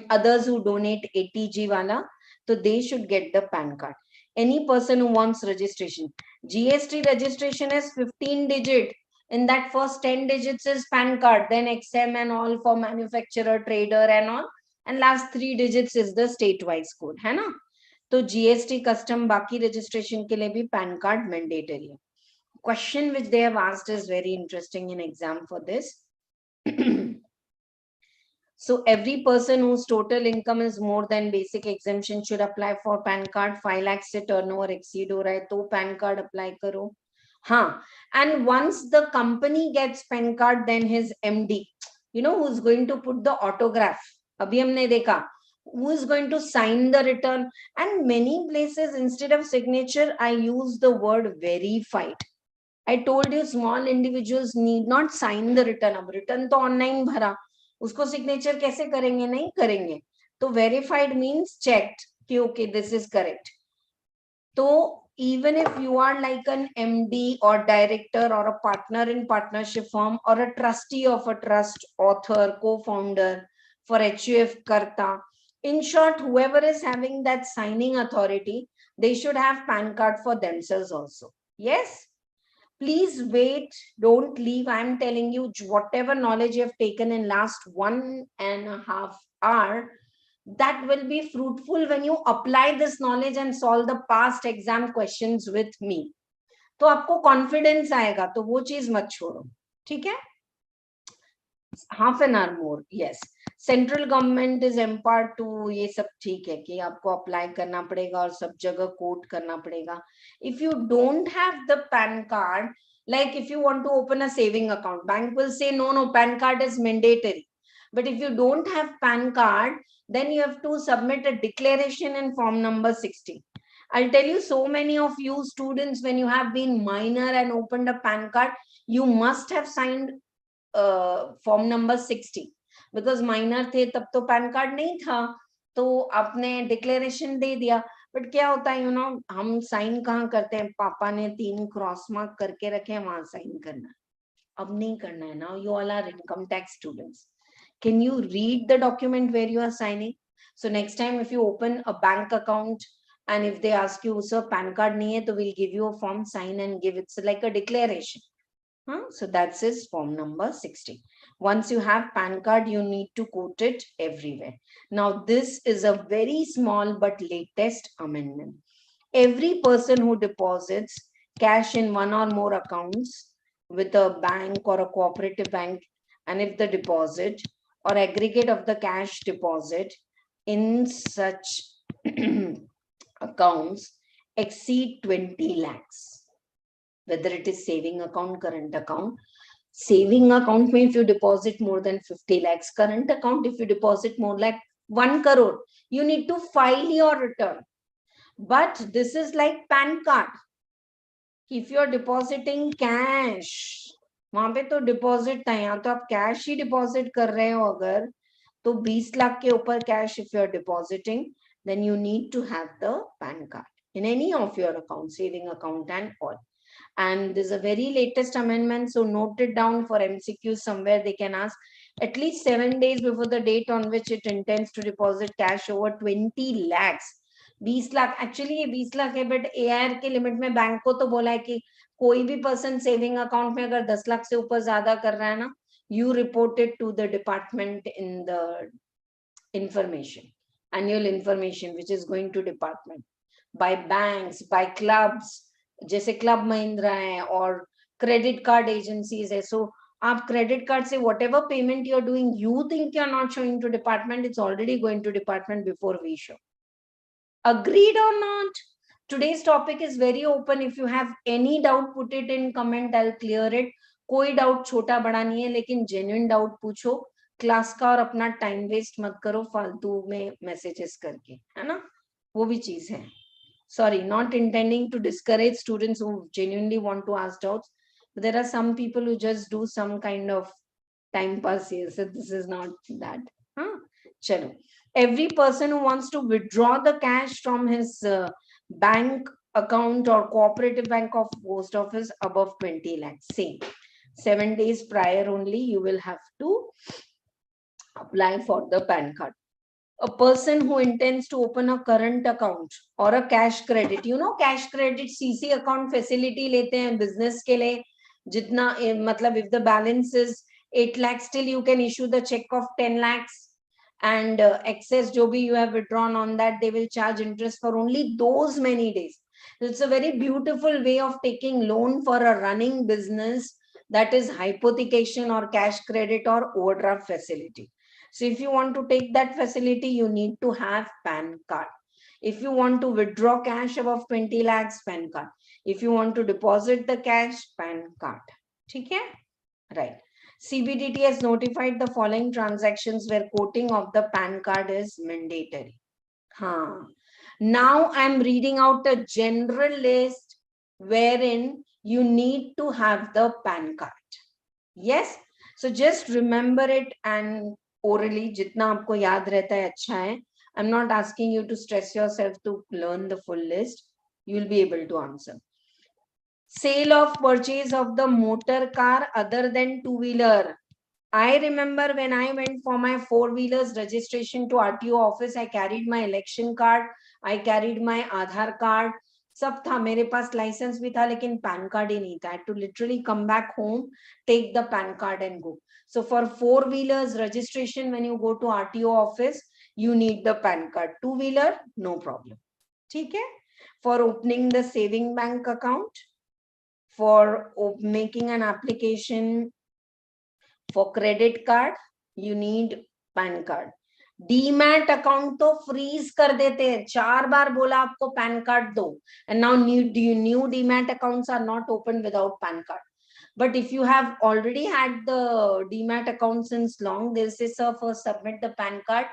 others who donate ATG wala. So they should get the PAN card. Any person who wants registration. GST registration is 15 digit. In that first 10 digits is PAN card, then XM and all for manufacturer, trader and all. And last 3 digits is the state-wise code. है ना? तो GST custom बाकी registration के लिए भी PAN card mandatory है. Question which they have asked is very interesting in exam for this. So every person whose total income is more than basic exemption should apply for PAN card. 5 lakhs से turnover exceed हो रहा है तो PAN card apply करो. And once the company gets PAN card, then his MD, who's going to put the autograph. Abhi humne dekha. Who is going to sign the return? And many places, instead of signature, I use the word verified. I told you small individuals need not sign the return. अब return तो online भरा, उसको signature कैसे करेंगे? नहीं करेंगे. तो verified means checked कि okay, this is correct. So even if you are like an MD or director or a partner in partnership firm or a trustee of a trust, author, co-founder for HUF Karta, in short, whoever is having that signing authority, they should have PAN card for themselves also. Yes? Please wait, don't leave. I am telling you, whatever knowledge you have taken in last 1.5 hours, that will be fruitful when you apply this knowledge and solve the past exam questions with me. तो आपको confidence आएगा, तो वो चीज मत छोड़ो, ठीक है? Half an hour more, yes. Central government is empowered to, ये सब ठीक है कि आपको apply करना पड़ेगा और सब जगह quote करना पड़ेगा. If you don't have the PAN card, like if you want to open a saving account, bank will say no, PAN card is mandatory. But if you don't have PAN card, then you have to submit a declaration in form number 60. I'll tell you, so many of you students, when you have been minor and opened a PAN card, you must have signed form number 60. Because minor थे तब तो PAN card नहीं था, तो आपने declaration दे दिया. But क्या होता है, हम sign कहाँ करते हैं? पापा ने 3 cross mark करके रखे हैं, वहां sign करना. अब नहीं करना है. Now you all are income tax students. Can you read the document where you are signing? So next time if you open a bank account and if they ask you, sir, PAN card nahi hai, to we'll give you a form, sign and give. It's like a declaration. So that's his form number 60. Once you have PAN card, you need to quote it everywhere. Now this is a very small but latest amendment. Every person who deposits cash in one or more accounts with a bank or a cooperative bank, and if the deposit or aggregate of the cash deposit in such accounts exceed 20 lakhs, whether it is saving account, current account. Saving account means if you deposit more than 50 lakhs, current account, if you deposit more like 1 crore, you need to file your return. But this is like PAN card. If you are depositing cash, वहां पे तो deposit था, यहाँ तो आप cash ही deposit कर रहे हो. अगर तो 20 लाख के ऊपर cash if you are depositing, then you need to have the PAN card in any of your accounts, saving account and all. And there's a very latest amendment, so note it down for MCQ somewhere. They can ask at least 7 days before the date on which it intends to deposit cash over 20 lakhs. 20 lakh actually ये 20 लाख है, but AIR के limit में bank को तो बोला है कि कोई भी पर्सन सेविंग अकाउंट में अगर 10 लाख से ऊपर ज्यादा कर रहा है ना, you report it to the department in the information, annual information, which is going to department by banks, by clubs, जैसे क्लब महिंद्रा है और क्रेडिट कार्ड एजेंसीज है. सो आप क्रेडिट कार्ड से whatever payment you're doing, you think you're not showing to department, it's already going to department before we show. Agreed or not? Today's topic is very open. If you have any doubt, put it in comment, I'll clear it. कोई doubt छोटा बड़ा नहीं है, लेकिन genuine doubt पूछो class का, और अपना टाइम वेस्ट मत करो फालतू में मैसेजेस करके, है ना, वो भी चीज है. Sorry, not intending to discourage students who genuinely want to ask doubts, but there are some people who just do some kind of time pass here, so this is not that. Chalo. Every person who wants to withdraw the cash from his bank account or cooperative bank of post office above 20 lakhs, same 7 days prior only you will have to apply for the PAN card. A person who intends to open a current account or a cash credit, you know, cash credit CC account facility लेते हैं business के लिए, जितना मतलब if the balance is 8 lakhs, still you can issue the check of 10 lakhs, and excess जो भी you have withdrawn on that, they will charge interest for only those many days. It's a very beautiful way of taking loan for a running business, that is hypothecation or cash credit or overdraft facility. So if you want to take that facility, you need to have PAN card. If you want to withdraw cash above 20 lakhs, PAN card. If you want to deposit the cash, PAN card. Okay? Right. CBDT has notified the following transactions where quoting of the PAN card is mandatory. Now I'm reading out a general list wherein you need to have the PAN card. Yes? So just remember it and orally, jitna aapko yaad rehta hai अच्छा है. I'm not asking you to stress yourself to learn the full list. You will be able to answer. Sale of purchase of the motor car other than two-wheeler. I remember when I went for my four-wheelers registration to RTO office, I carried my election card, I carried my Aadhaar card, सब था मेरे पास, licence भी था, लेकिन pan card ही नहीं था. I had to literally come back home, take the PAN card and go. So for four-wheelers registration, when you go to RTO office, you need the PAN card. Two-wheeler, no problem. ठीक है? For opening the saving bank account, for making an application for credit card, you need PAN card. Demat account तो freeze कर देते हैं, 4 बार बोला आपको pan card दो, and now new demat accounts are not open without PAN card. But if you have already had the demat account since long, they'll say, sir, first submit the PAN card,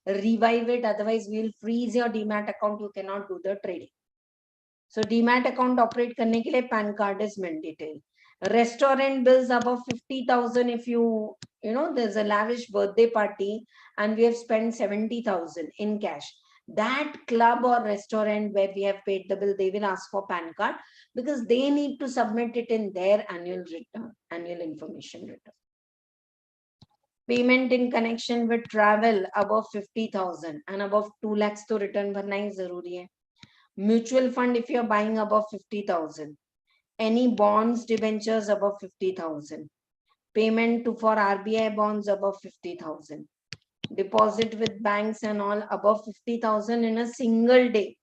revive it, otherwise we'll freeze your demat account, you cannot do the trading. So demat account operate करने के लिए PAN card is mandatory. Restaurant bills above 50,000, if you know, there's a lavish birthday party and we have spent 70,000 in cash, that club or restaurant where we have paid the bill, they will ask for PAN card because they need to submit it in their annual return, annual information return. Payment in connection with travel above 50,000 and above 2 lakhs to return भरना ही जरूरी है. Mutual fund if you're buying above 50,000. Any bonds, debentures above 50,000. Payment for RBI bonds above 50,000. Deposit with banks and all above 50,000 in a single day.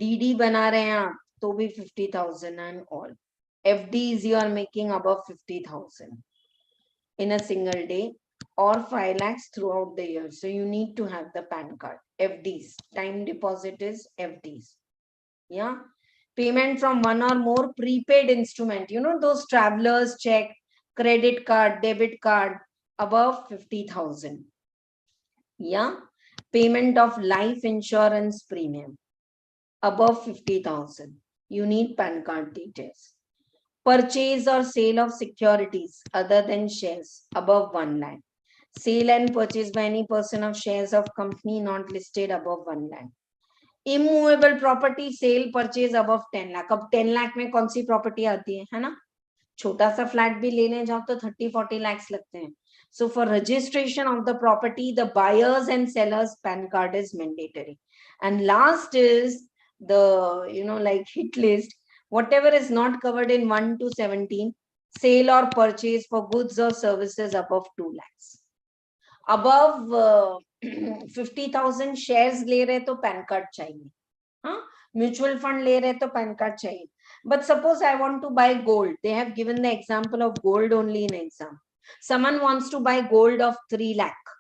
DD बना रहे हैं आप तो भी 50,000 and all. FDs you are making above 50,000 in a single day or 5 lakhs throughout the year. So you need to have the PAN card. FDs, time deposit is FDs. Yeah. Payment from one or more prepaid instrument, you know, those travelers check, credit card, debit card above 50,000. Yeah. Payment of life insurance premium above 50,000. You need PAN card details. Purchase or sale of securities other than shares above 1 lakh. Sale and purchase by any person of shares of company not listed above 1 lakh. Immovable property sale purchase above 10 lakh. अब 10 लाख में कौन सी property आती है ना? छोटा सा flat भी लेने जाओ तो 30-40 lakhs लगते हैं. So for registration of the property, the buyers and sellers PAN card is mandatory. And last is the like hit list. Whatever is not covered in 1 to 17, sale or purchase for goods or services above 2 lakhs. Above 50,000 shares ले रहे तो pan card चाहिए. हाँ, mutual fund ले रहे तो pan card चाहिए. But suppose I want to buy gold. They have given the example of gold only in exam. Someone wants to buy gold of 3 lakh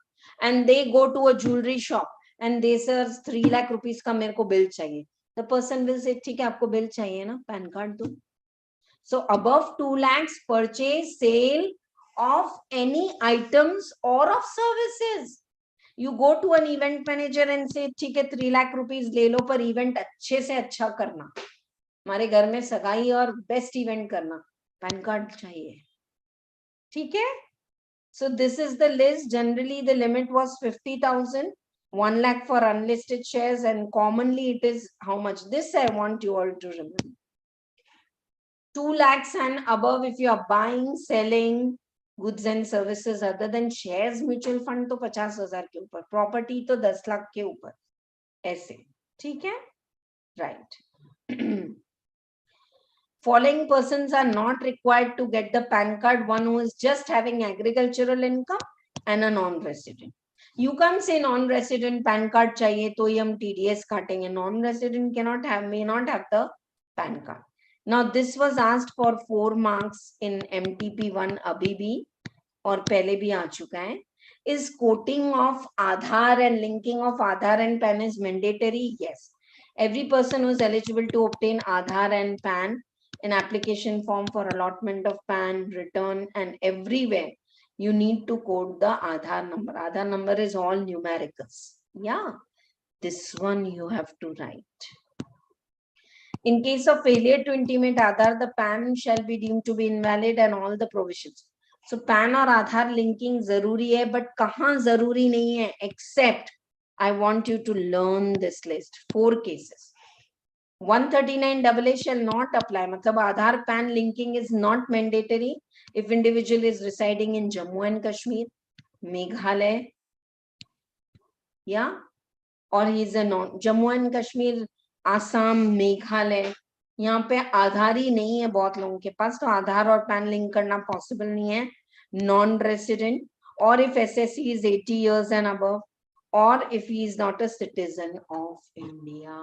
and they go to a jewelry shop and they say 3 lakh rupees का मेरे को bill चाहिए. The person will say ठीक है आपको bill चाहिए ना, pan card दो. So above 2 lakhs, purchase, sale of any items or of services. You go to an event manager and say ठीक है 3 लाख रुपीस ले लो पर इवेंट अच्छे से अच्छा करना, हमारे घर में सगाई और बेस्ट इवेंट करना, पैन कार्ड चाहिए. ठीक है. So this is the list. Generally the limit was 50,000, 1 lakh for unlisted shares, and commonly it is how much? This I want you all to remember. 2 lakhs and above if you are buying, selling goods and services other than shares, mutual fund तो 50,000 के ऊपर, property तो 10 लाख के ऊपर, ऐसे. ठीक है. Right. Following persons are not required to get the PAN card: one who is just having agricultural income and a non-resident. You can't say non-resident PAN card चाहिए तो ही हम TDS काटेंगे. Non-resident may not have the PAN card. Now this was asked for 4 marks in MTP1 अभी भी और पहले भी आ चुका है. Is quoting of Aadhaar and linking of Aadhaar and PAN is mandatory? Yes. Every person who is eligible to obtain Aadhaar and PAN, an application form for allotment of PAN, return, and everywhere you need to quote the Aadhaar number. Aadhaar number is all numericals. Yeah, this one you have to write. In case of failure to intimate Aadhaar, the PAN shall be deemed to be invalid and all the provisions. So PAN और Aadhaar linking जरूरी है, but कहाँ जरूरी नहीं है? Except I want you to learn this list. 4 cases. 139AA shall not apply. मतलब Aadhaar PAN linking is not mandatory if individual is residing in Jammu and Kashmir, Meghalaya, yeah, or he is a non Jammu and Kashmir, Assam, Meghalaya, यहाँ पे आधार ही नहीं है बहुत लोगों के पास, तो आधार और पैन लिंक करना पॉसिबल नहीं है. नॉन रेसिडेंट, और if SSC is 80 years and above, or if he is not a citizen of India.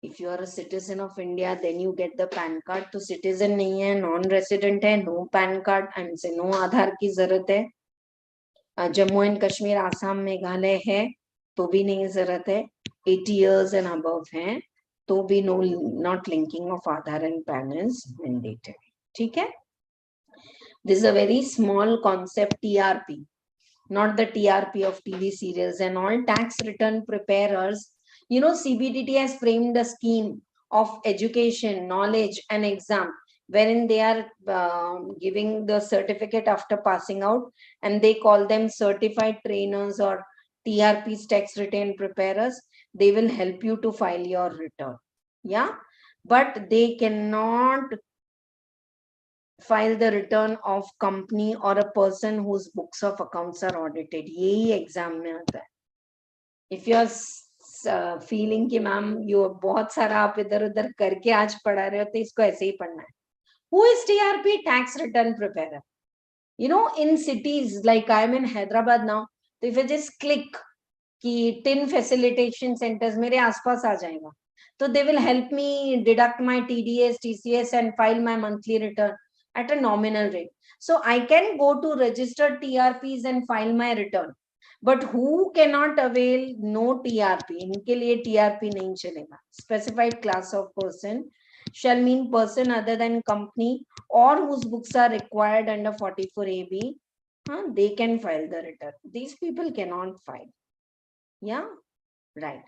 If you are a citizen of India, then you get the PAN card. तो citizen नहीं है, non resident है, no PAN card, and से no आधार की जरूरत है. Jammu and Kashmir, Assam, Meghalaya है तो भी नहीं जरूरत है. 80 years and above है तो भी no, not linking of Aadhaar and PAN is mandatory. ठीक है. This is a very small concept, TRP, not the TRP of TV serials. And all tax return preparers, CBDT has framed a scheme of education, knowledge, and exam wherein they are giving the certificate after passing out, and they call them certified trainers or TRPs, tax return preparers. They will help you to file your return. Yeah, but they cannot file the return of company or a person whose books of accounts are audited. यही exam में आता है. If you are feeling कि ma'am you बहुत सारा आप इधर उधर करके आज पढ़ा रहे हो तो इसको ऐसे ही पढ़ना है. Who is TRP? Tax return preparer. In cities like I am in Hyderabad now, so if I just click कि 10 facilitation centers मेरे आसपास आ जाएगा, तो they will help me deduct my TDS, TCS and file my monthly return at a nominal rate. So I can go to registered TRPs and file my return. But who cannot avail? No TRP. इनके लिए TRP नहीं चलेगा. Specified class of person shall mean person other than company or whose books are required under 44AB. They can file the return. These people cannot file. Yeah, right.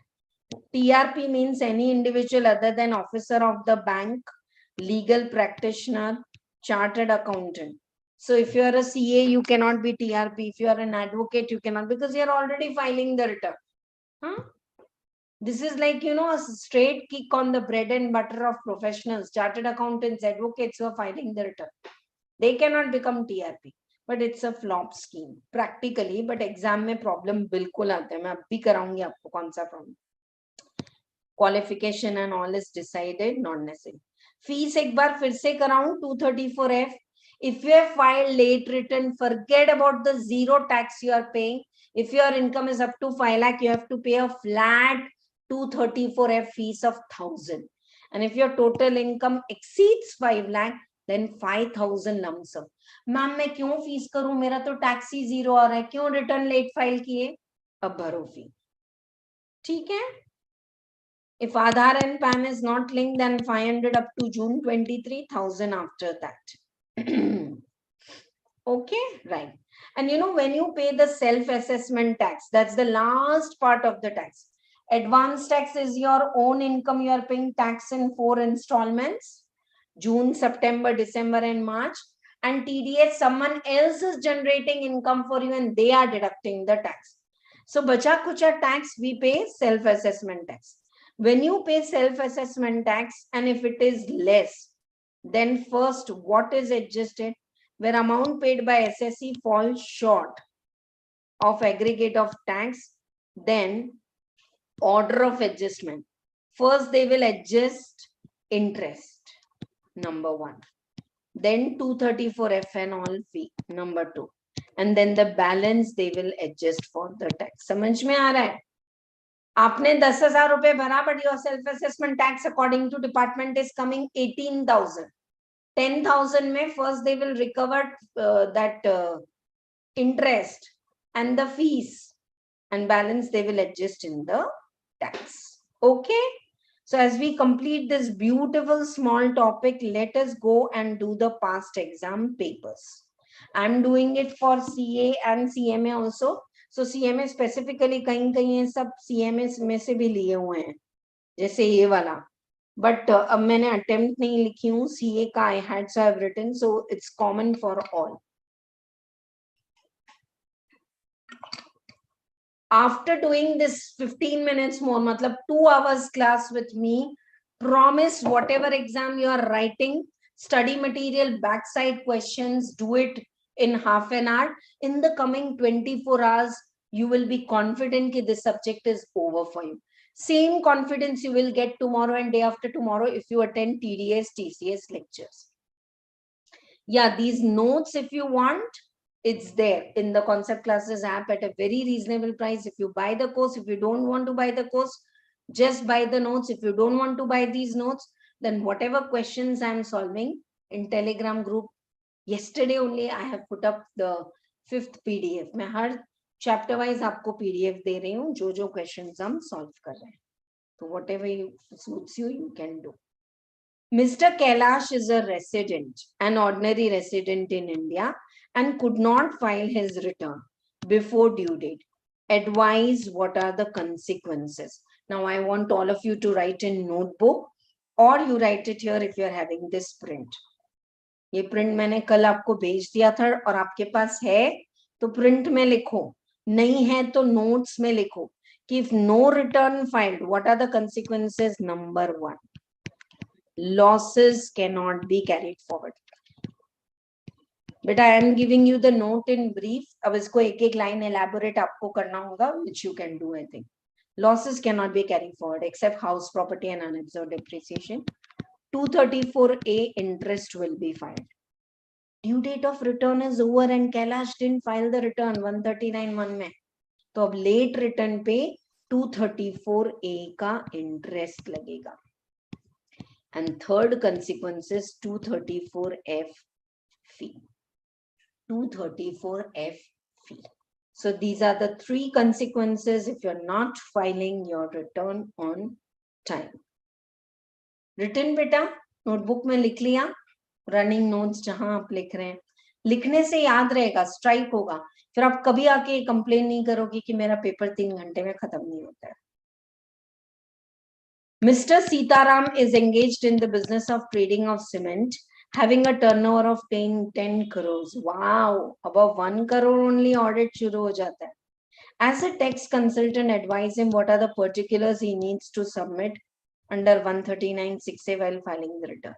TRP means any individual other than officer of the bank, legal practitioner, chartered accountant So if you are a CA, you cannot be TRP. If you are an advocate, you cannot, because you are already filing the return. Huh? This is like, a straight kick on the bread and butter of professionals, chartered accountants, advocates who are filing the return. They cannot become TRP. But it's a flop scheme practically. But exam में problem बिल्कुल आता है. मैं अब भी कराऊंगी आपको कौन सा problem. Qualification and all is decided, not necessary. Fees एक बार फिर से कराऊं 234F. If you have filed late return, forget about the zero tax you are paying. If your income is up to 5 lakh, you have to pay a flat 234F fees of 1,000. And if your total income exceeds 5 lakh, then 5,000 lump sum. Ma'am मैं क्यों fees करूं, मेरा तो tax ही zero आ रहा है, क्यों return late file किए? अब भरो फी. ठीक है. If Aadhaar and PAN is not linked, then 500 up to June 23, 1,000 after that. Okay, right. And when you pay the self-assessment tax, that's the last part of the tax. Advance tax is your own income. You are paying tax in 4 installments: June, September, December, and March. And TDS, someone else is generating income for you and they are deducting the tax. So, bacha kucha tax, we pay self-assessment tax. When you pay self-assessment tax, and if it is less, then first what is adjusted? Where amount paid by SSC falls short of aggregate of tax, then order of adjustment. First, they will adjust interest, number 1. Then 234F and all fee, number 2. And then the balance they will adjust for the tax. समझ में आ रहा है? आपने 10,000 रुपए भरा, but your self-assessment tax according to department is coming 18,000. 10,000 में first they will recover that interest and the fees, and balance they will adjust in the tax. Okay. So as we complete this beautiful small topic, let us go and do the past exam papers. I'm doing it for CA and CMA also. So CMA specifically कहीं ये सब CMA में से भी लिए हुए हैं, जैसे ये वाला. But अब मैंने attempt नहीं लिखी हूँ. CA का I had, so I've written. So it's common for all. After doing this 15 minutes more, matlab 2 hours class with me, promise whatever exam you are writing, study material, backside questions, do it in half an hour. In the coming 24 hours, you will be confident that this subject is over for you. Same confidence you will get tomorrow and day after tomorrow if you attend TDS, TCS lectures. Yeah, these notes, if you want, it's there in the Concept Classes app at a very reasonable price. If you buy the course, if you don't want to buy the course, just buy the notes. If you don't want to buy these notes, then whatever questions I'm solving in Telegram group, yesterday only I have put up the 5th PDF. मैं हर chapter wise आपको PDF दे रही हूँ, जो questions हम solve कर रहे हैं. So whatever suits you, you can do. Mr. Kailash is a resident, an ordinary resident in India, and could not file his return before due date. Advise what are the consequences. Now I want all of you to write in notebook, or you write it here if you are having this print. ये print मैंने कल आपको भेज दिया था, और आपके पास है तो print में लिखो, नहीं है तो notes में लिखो कि if no return filed, what are the consequences? Number 1, losses cannot be carried forward. But I am giving you the note in brief. अब इसको एक line elaborate आपको करना होगा, which you can do, I think. Losses cannot be carried forward except house property and unabsorbed depreciation. 234A interest will be filed. Due date of return is over and Kailash didn't file the return 139(1) में. तो अब late return पे 234A का interest लगेगा. And third consequence is 234F fee. 234F fee. So these are the 3 consequences if you're not filing your return on time. Written बेटा, notebook में लिख लिया, running notes जहां आप लिख रहे हैं, लिखने से याद रहेगा, strike होगा, फिर आप कभी आके complain नहीं करोगे कि मेरा पेपर 3 घंटे में खत्म नहीं होता है. Mr. Sitaram is engaged in the business of trading of cement having a turnover of 10 crores. Wow, above 1 crore only audit shuru ho jata hai. As a tax consultant, advise him what are the particulars he needs to submit under 139(6)(a) while filing the return.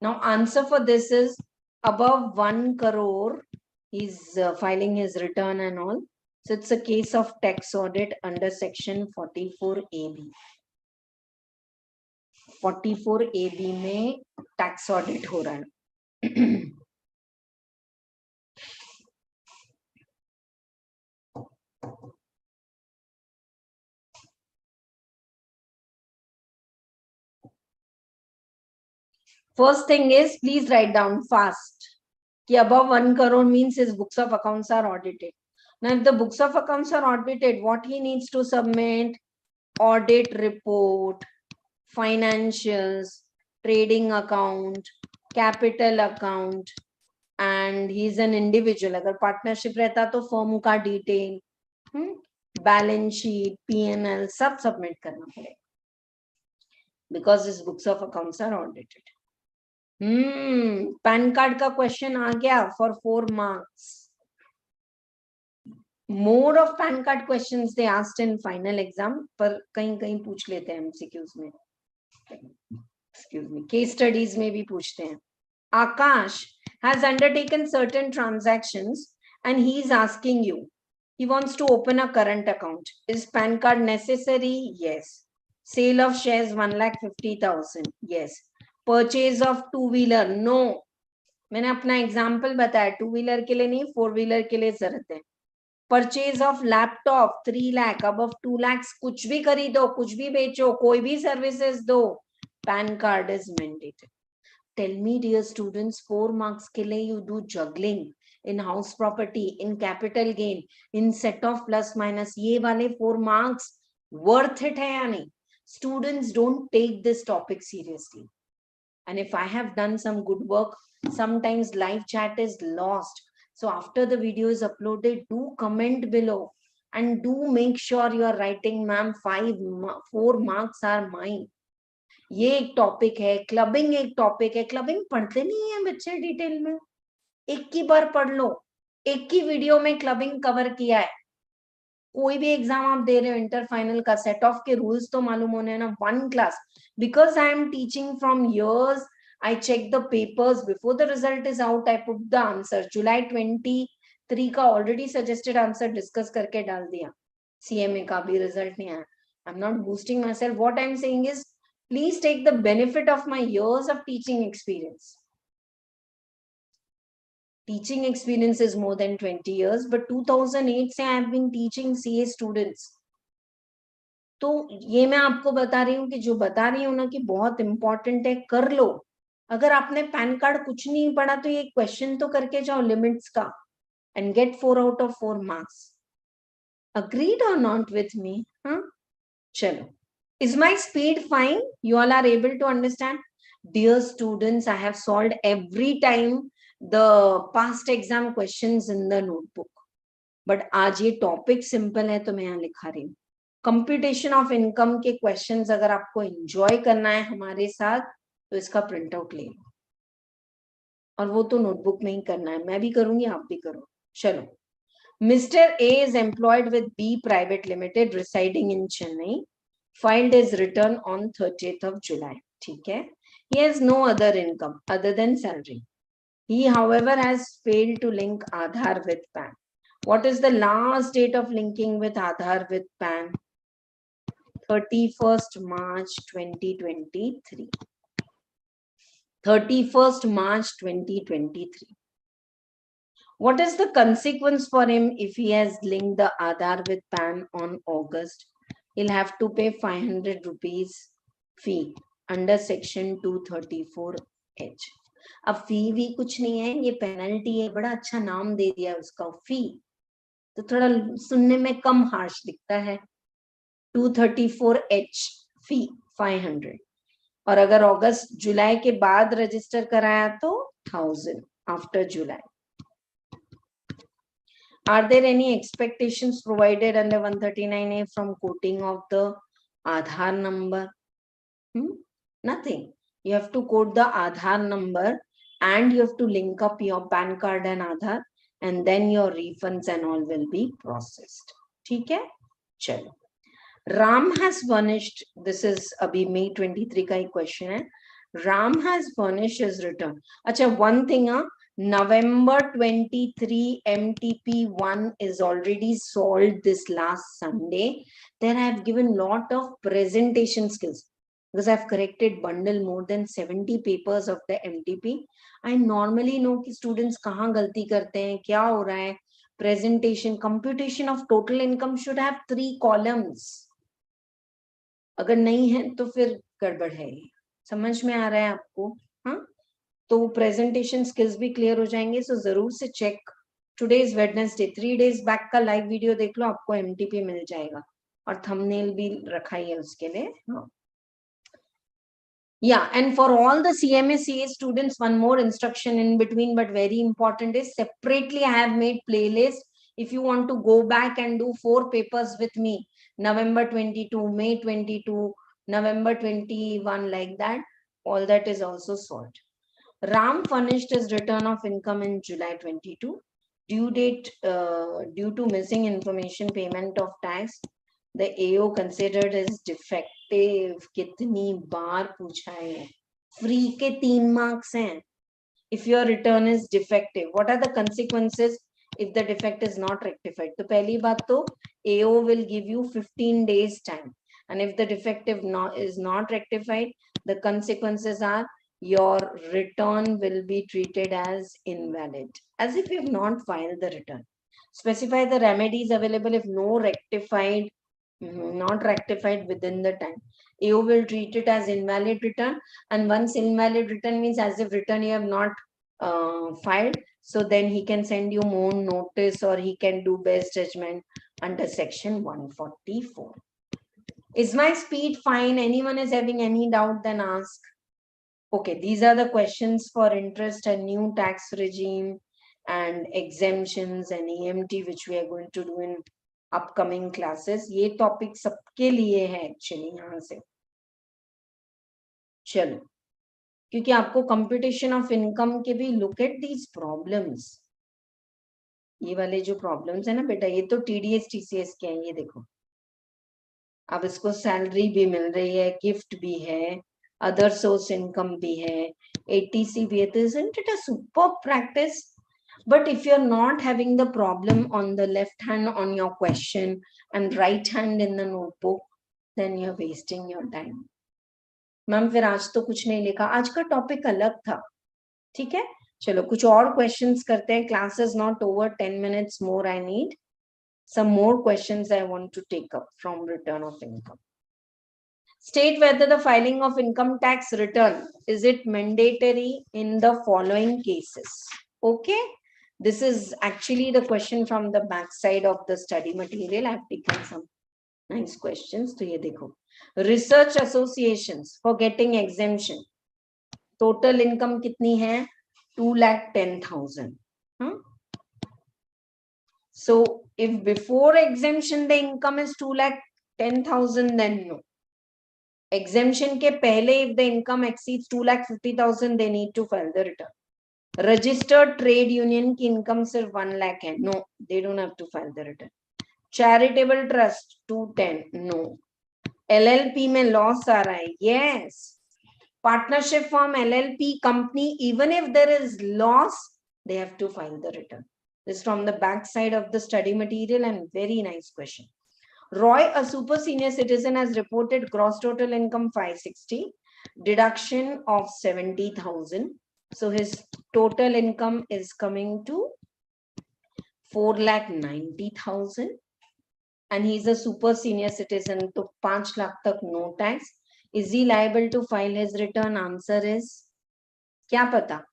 Now, answer for this is above 1 crore, he's filing his return and all. So it's a case of tax audit under section 44AB. 44AB में tax audit हो रहा है. First thing is, please write down fast. Ki above 1 crore means his books of accounts are audited. Now, if the books of accounts are audited, what he needs to submit? Audit report, financials, trading account, capital account, and he's an individual. अगर partnership रहता तो firm का detail, balance sheet, P&L सब submit करना पड़ेगा. Because his books of accounts are audited. Pan card का question आ गया for 4 marks. More of PAN card questions they asked in final exam, पर कहीं कहीं पूछ लेते हैं MCQs में. Excuse me, case studies में भी पूछते हैं. Akash has undertaken certain transactions and he is asking you. He wants to open a current account. Is PAN card necessary? Yes. Sale of shares 1,50,000. Yes. Purchase of two-wheeler? No. मैंने अपना example बताया, 2-wheeler के लिए नहीं, 4-wheeler के लिए जरूरत है. परचेज ऑफ लैपटॉप 3 लाख, अब 2 लाख, कुछ भी खरीदो, कुछ भी बेचो, कोई भी सर्विसेज दो, PAN card is mandatory. Tell me dear students, 4 marks के लिए you do juggling in house property, in capital gain, in set off plus minus. ये वाले 4 मार्क्स वर्थ इट है या नहीं? Students don't take this topic seriously. And if I have done some good work, sometimes live chat is lost. So after the video is uploaded, do comment below and do make sure you are writing, ma'am, 4 marks are mine. ये एक topic है. Clubbing एक topic है. Clubbing पढ़ते नहीं है बच्चे detail में. एक ही बार पढ़ लो. एक ही वीडियो में क्लबिंग कवर किया है. कोई भी एग्जाम आप दे रहे हो इंटर फाइनल का, सेट ऑफ के रूल्स तो मालूम होने ना. 1 class, because I am teaching from years, I check the papers before the result is out. I put the answer. July 23 का already suggested answer discuss करके डाल दिया. CMA का भी result नहीं आया. I'm not boosting myself. What I'm saying is, please take the benefit of my years of teaching experience. Teaching experience is more than 20 years, but 2008 से I have been teaching CA students. तो ये मैं आपको बता रही हूँ कि जो बता रही हूँ ना कि बहुत इंपॉर्टेंट है, कर लो. अगर आपने पैन कार्ड कुछ नहीं पढ़ा तो ये क्वेश्चन तो करके जाओ लिमिट्स का and get 4 out of 4 marks. Agreed or not with me? चलो. Is my speed fine? You all are able to understand? Dear students, I have solved every time the past exam questions in the notebook. But आज ये topic simple है तो मैं यहाँ लिखा रही हूँ. कंप्यूटेशन ऑफ इनकम के क्वेश्चंस अगर आपको एंजॉय करना है हमारे साथ तो इसका प्रिंट आउट ले लो. और वो तो नोटबुक में ही करना है. मैं भी करूंगी, आप भी करो. चलो. Mister A is employed with B private limited residing in Chennai. Filed his return on 30th of July. ठीक है. He has no other income other than salary. He, however, has failed to link Aadhaar with PAN. What is the last date of linking with Aadhaar with PAN? 31st March 2023. 31st March 2023. What is the consequence for him if he has linked the Aadhaar with PAN on August? He'll have to pay 500 rupees fee under section 234H. अब फी भी कुछ नहीं है, ये penalty है. बड़ा अच्छा नाम दे दिया उसका, फी. तो थोड़ा सुनने में कम हार्श दिखता है. 234H फी 500. और अगर अगस्त जुलाई के बाद रजिस्टर कराया तो 1000 after July. Are there any expectations provided under 139A from quoting of the Aadhaar number? Nothing. You have to quote the Aadhaar number and you have to link up your PAN card and Aadhaar, and then your refunds and all will be processed. ठीक है? चलो. Ram has furnished, this is abhi May 23 ka hi question hai. Ram has furnished his return. Acha, one thing, November 23 MTP1 is already solved this last Sunday. Then I have given lot of presentation skills because I've corrected bundle more than 70 papers of the MTP. I normally know कि students कहाँ गलती करते हैं, क्या हो रहा है. Presentation, computation of total income should have 3 columns. अगर नहीं है तो फिर गड़बड़ है. समझ में आ रहा है आपको? हाँ, तो प्रेजेंटेशन स्किल्स भी क्लियर हो जाएंगे. सो जरूर से check. Today is Wednesday, 3 days back का लाइव वीडियो देख लो, आपको एमटीपी मिल जाएगा और थंबनेल भी रखा ही है उसके लिए. हाँ. Yeah, and for all the CMA CA students, one more instruction in between, but very important, is separately I have made playlist. If you want to go back and do 4 papers with me, November 22, May 22, November 21, like that, all that is also solved. Ram furnished his return of income in July 22. Due date, due to missing information, payment of tax, the AO considered as defective. कितनी बार पूछा है. Free के 3 marks हैं. If your return is defective, what are the consequences if the defect is not rectified? तो पहली बात तो AO will give you 15 days time, and if the defective is not rectified, the consequences are your return will be treated as invalid, as if you have not filed the return. Specify the remedies available if not rectified within the time. AO will treat it as invalid return, and once invalid return means as if return you have not filed, so then he can send you more notice or he can do best judgment under section 144. Is my speed fine? Anyone is having any doubt, then ask. Okay, these are the questions for interest and new tax regime and exemptions and EMT, which we are going to do in upcoming classes. ये topic सबके लिए है actually यहाँ से. चलो, क्योंकि आपको computation of income के भी look at these problems. ये वाले जो problems है ना बेटा, ये तो TDS TCS के हैं, ये देखो. अब इसको salary भी मिल रही है, gift भी है, other source income भी है, ATC भी है. Isn't it a superb practice? But if you're not having the problem on the left hand on your question and right hand in the notebook, then you're wasting your time. Ma'am फिर आज तो कुछ नहीं लिखा, आज का topic अलग था. ठीक है, चलो कुछ और क्वेश्चंस करते हैं. Class is not over, 10 minutes more I need. Some more questions I want to take up from return of income. State whether the filing of income tax return, is it mandatory in the following cases? Okay. This is actually the question from the back side of the study material. I have taken some nice questions. So, ye dekho. Research associations for getting exemption. Total income kitni hai? 2,10,000. So, if before exemption the income is 2,10,000, then no. Exemption ke pehle, if the income exceeds 2,50,000, they need to file the return. Registered trade union की income सिर्फ 1 lakh है. No, they don't have to file the return. Charitable trust 210. No. LLP में loss आ रहा है. Yes. Partnership firm, LLP company, even if there is loss, they have to file the return. This is from the back side of the study material and very nice question. Roy, a super senior citizen, has reported gross total income 560, deduction of 70,000. So his total income is coming to 4,90,000, and he's a super senior citizen. So 5 lakh tak no tax. Is he liable to file his return? Answer is kya pata?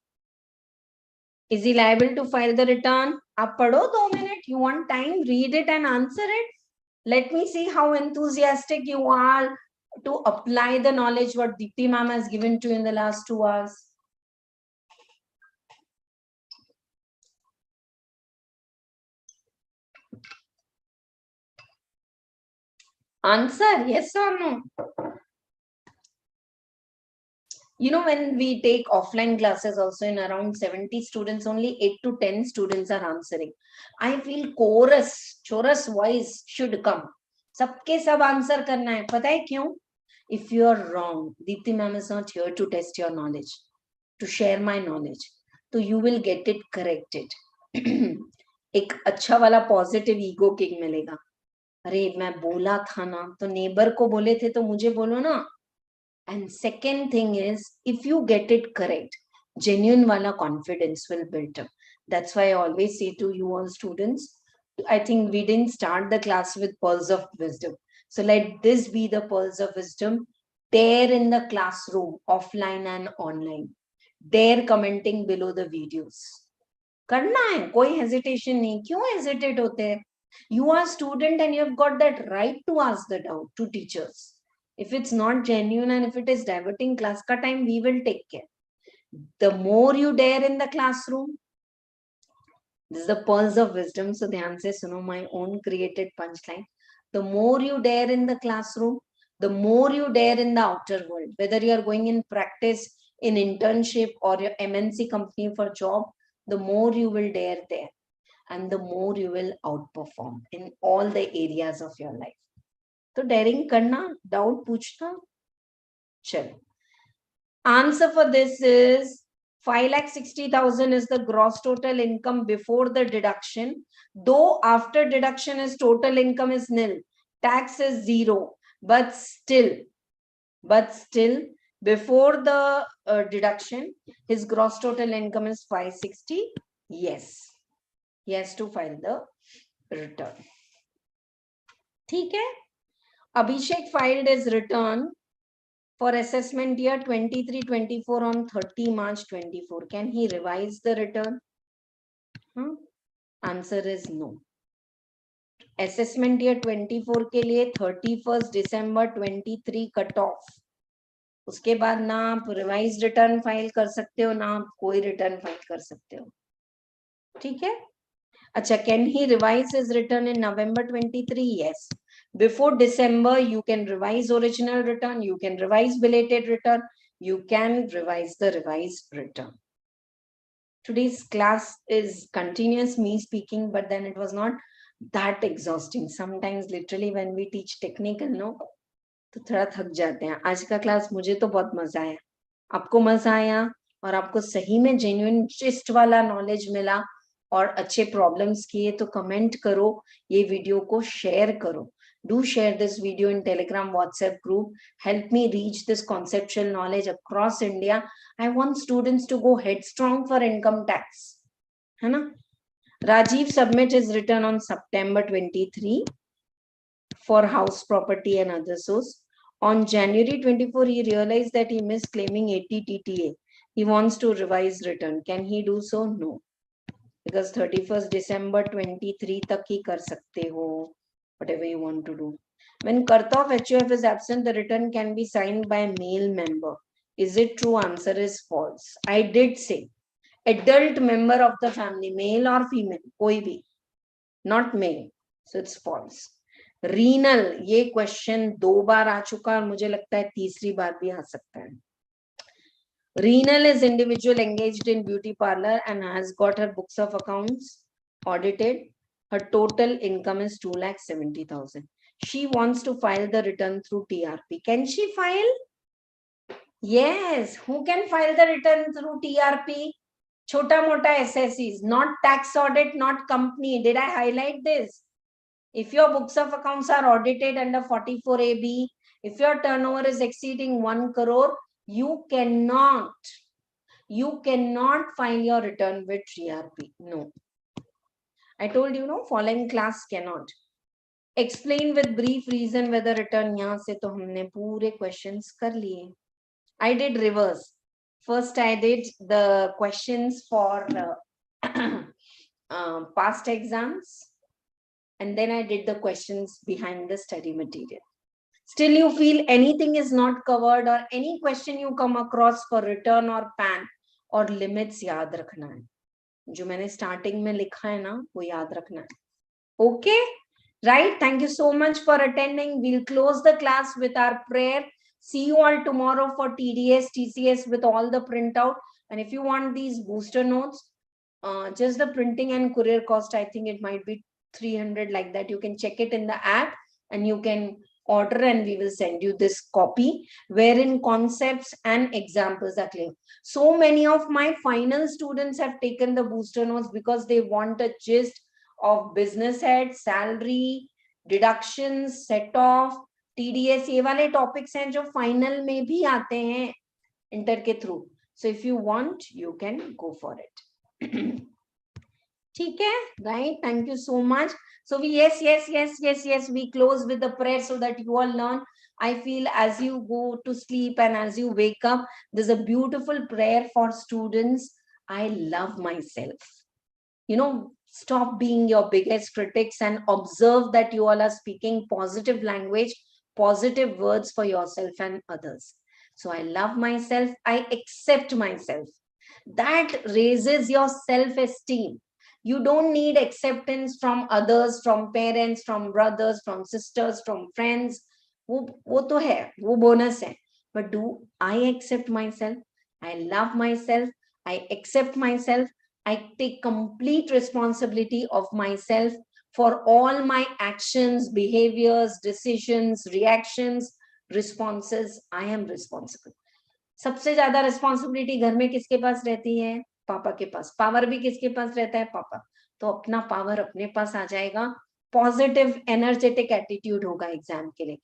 Is he liable to file the return? Aap padho 2 minutes. You want time? Read it and answer it. Let me see how enthusiastic you are to apply the knowledge what Dipti ma'am has given to you in the last 2 hours. Answer, yes or no? You know, when we take offline classes also, in around 70 students, only 8 to 10 students are answering. I feel chorus voice should come. सबके सब answer करना है. पता है क्यों? If you are wrong, Deepti ma'am is not here to test your knowledge, to share my knowledge. So you will get it corrected. एक अच्छा वाला पॉजिटिव ईगो किक मिलेगा. अरे मैं बोला था ना, तो नेबर को बोले थे तो मुझे बोलो ना. And second thing is, if you get it correct, genuine wala confidence will build up. That's why I always say to you all students, I think we didn't start the class with pearls of wisdom. So let this be the pearls of wisdom. There in the classroom, offline and online. There commenting below the videos. करना है, कोई hesitation नहीं. क्यों hesitate होते हैं? You are student and you have got that right to ask the doubt to teachers. If it's not genuine and if it is diverting class ka time, we will take care. The more you dare in the classroom, this is the pearls of wisdom. So dhyan se suno, my own created punchline. The more you dare in the classroom, the more you dare in the outer world. Whether you are going in practice, in internship, or your MNC company for job, the more you will dare there, and the more you will outperform in all the areas of your life. तो daring करना, doubt पूछना. चलो, answer for this is 5,60,000 is the gross total income before the deduction. Though after deduction is total income is nil, tax is 0, but still before the deduction, his gross total income is 560. Yes, he has to file the return. ठीक है? Abhishek filed his return for assessment year 23-24 on 30 March 24. Can he revise the return? Answer is no. Assessment year 24 के लिए 31st December 23 cut off. उसके बाद ना आप revise return file कर सकते हो, ना आप कोई रिटर्न फाइल कर सकते हो. ठीक है? अच्छा, can he revise his return in November 23? Yes. Before December, you can revise original return, you can revise belated return, you can revise the revised return. Today's class is continuous, me speaking, but then it was not that exhausting. Sometimes literally when we teach technical, no, तो थोड़ा थक जाते हैं. आज का class मुझे तो बहुत मजा आया. आपको मजा आया और आपको सही में जेन्युइन जिस्ट वाला नॉलेज मिला और अच्छे प्रॉब्लम्स किए तो कमेंट करो, ये वीडियो को शेयर करो. Do share this video in Telegram, WhatsApp group. Help me reach this conceptual knowledge across India. I want students to go headstrong for income tax. है ना? Rajiv submit his return on September 23 for house property and other source. On January 24, he realized that he missed claiming 80 TTA. He wants to revise return. Can he do so? No. Because 31st December 23 tak hi kar sakte ho. Whatever you want to do. When cutoff HUF is absent, the return can be signed by a male member. Is it true? Answer is false. I did say adult member of the family, male or female, koi bhi, not male. So it's false. Renal, ये question 2 बार आ चुका है और मुझे लगता है तीसरी बार भी आ सकता है. Renal is individual engaged in beauty parlor and has got her books of accounts audited. Her total income is 2,70,000. She wants to file the return through TRP. Can she file? Yes. Who can file the return through TRP? Chota mota SSEs, not tax audit, not company. Did I highlight this? If your books of accounts are audited under 44AB, if your turnover is exceeding 1 crore, you cannot file your return with TRP. No. I told you, no, following class cannot. Explain with brief reason whether return yahan se to humne pure questions kar liye. I did reverse. First, I did the questions for past exams. And then I did the questions behind the study material. Still you feel anything is not covered or any question you come across for return or PAN or limits याद रखना है. जो मैंने starting में लिखा है ना, वो याद रखना है. Okay? Right? Thank you so much for attending. We'll close the class with our prayer. See you all tomorrow for TDS, TCS with all the printout. And if you want these booster notes, just the printing and courier cost, I think it might be 300 like that. You can check it in the app and you can order and we will send you this copy wherein concepts and examples are clear. So many of my final students have taken the booster notes because they want a gist of business head, salary, deductions, set off, TDS, ये वाले topics हैं जो final में भी आते हैं inter के through. So if you want, you can go for it. ठीक है, right? Thank you so much. So we yes, we close with the prayer so that you all learn. I feel as you go to sleep and as you wake up, there's a beautiful prayer for students. I love myself. You know, stop being your biggest critics and observe that you all are speaking positive language, positive words for yourself and others. So I love myself. I accept myself. That raises your self-esteem. You don't need acceptance from others, from parents, from brothers, from sisters, from friends. वो तो है, वो bonus है. But do I accept myself? I love myself. I accept myself. I take complete responsibility of myself for all my actions, behaviors, decisions, reactions, responses. I am responsible. सबसे ज्यादा responsibility घर में किसके पास रहती है? पापा के पास. पावर भी किसके पास रहता है? पापा. तो अपना पावर अपने पास आ जाएगा. पॉजिटिव एनर्जेटिक एटीट्यूड होगा एग्जाम के लिए.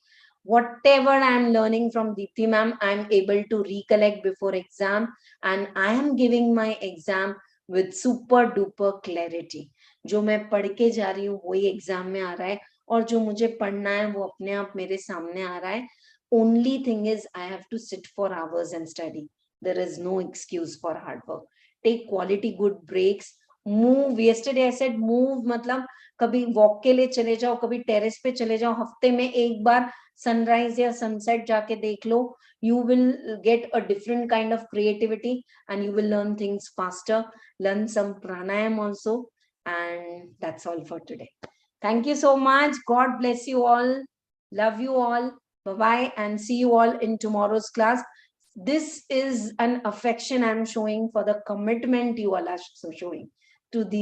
Whatever I am learning from Dipti ma'am, I am able to recollect before exam and I am giving my exam with super duper clarity. जो मैं पढ़ के जा रही हूँ वही एग्जाम में आ रहा है और जो मुझे पढ़ना है वो अपने आप मेरे सामने आ रहा है. Only thing is I have to sit for hours and study. There is no excuse for hard work. Take quality good breaks. Move. Yesterday I said move मतलब कभी वॉक के लिए चले जाओ, कभी टेरेस पे चले जाओ, हफ्ते में एक बार सनराइज या सनसेट जाके देख लो. You will get a different kind of creativity and you will learn things faster. Learn some pranayam also. And that's all for today. Thank you so much. God bless you all. Love you all. Bye-bye and see you all in tomorrow's class. This is an affection I'm showing for the commitment you all are showing to the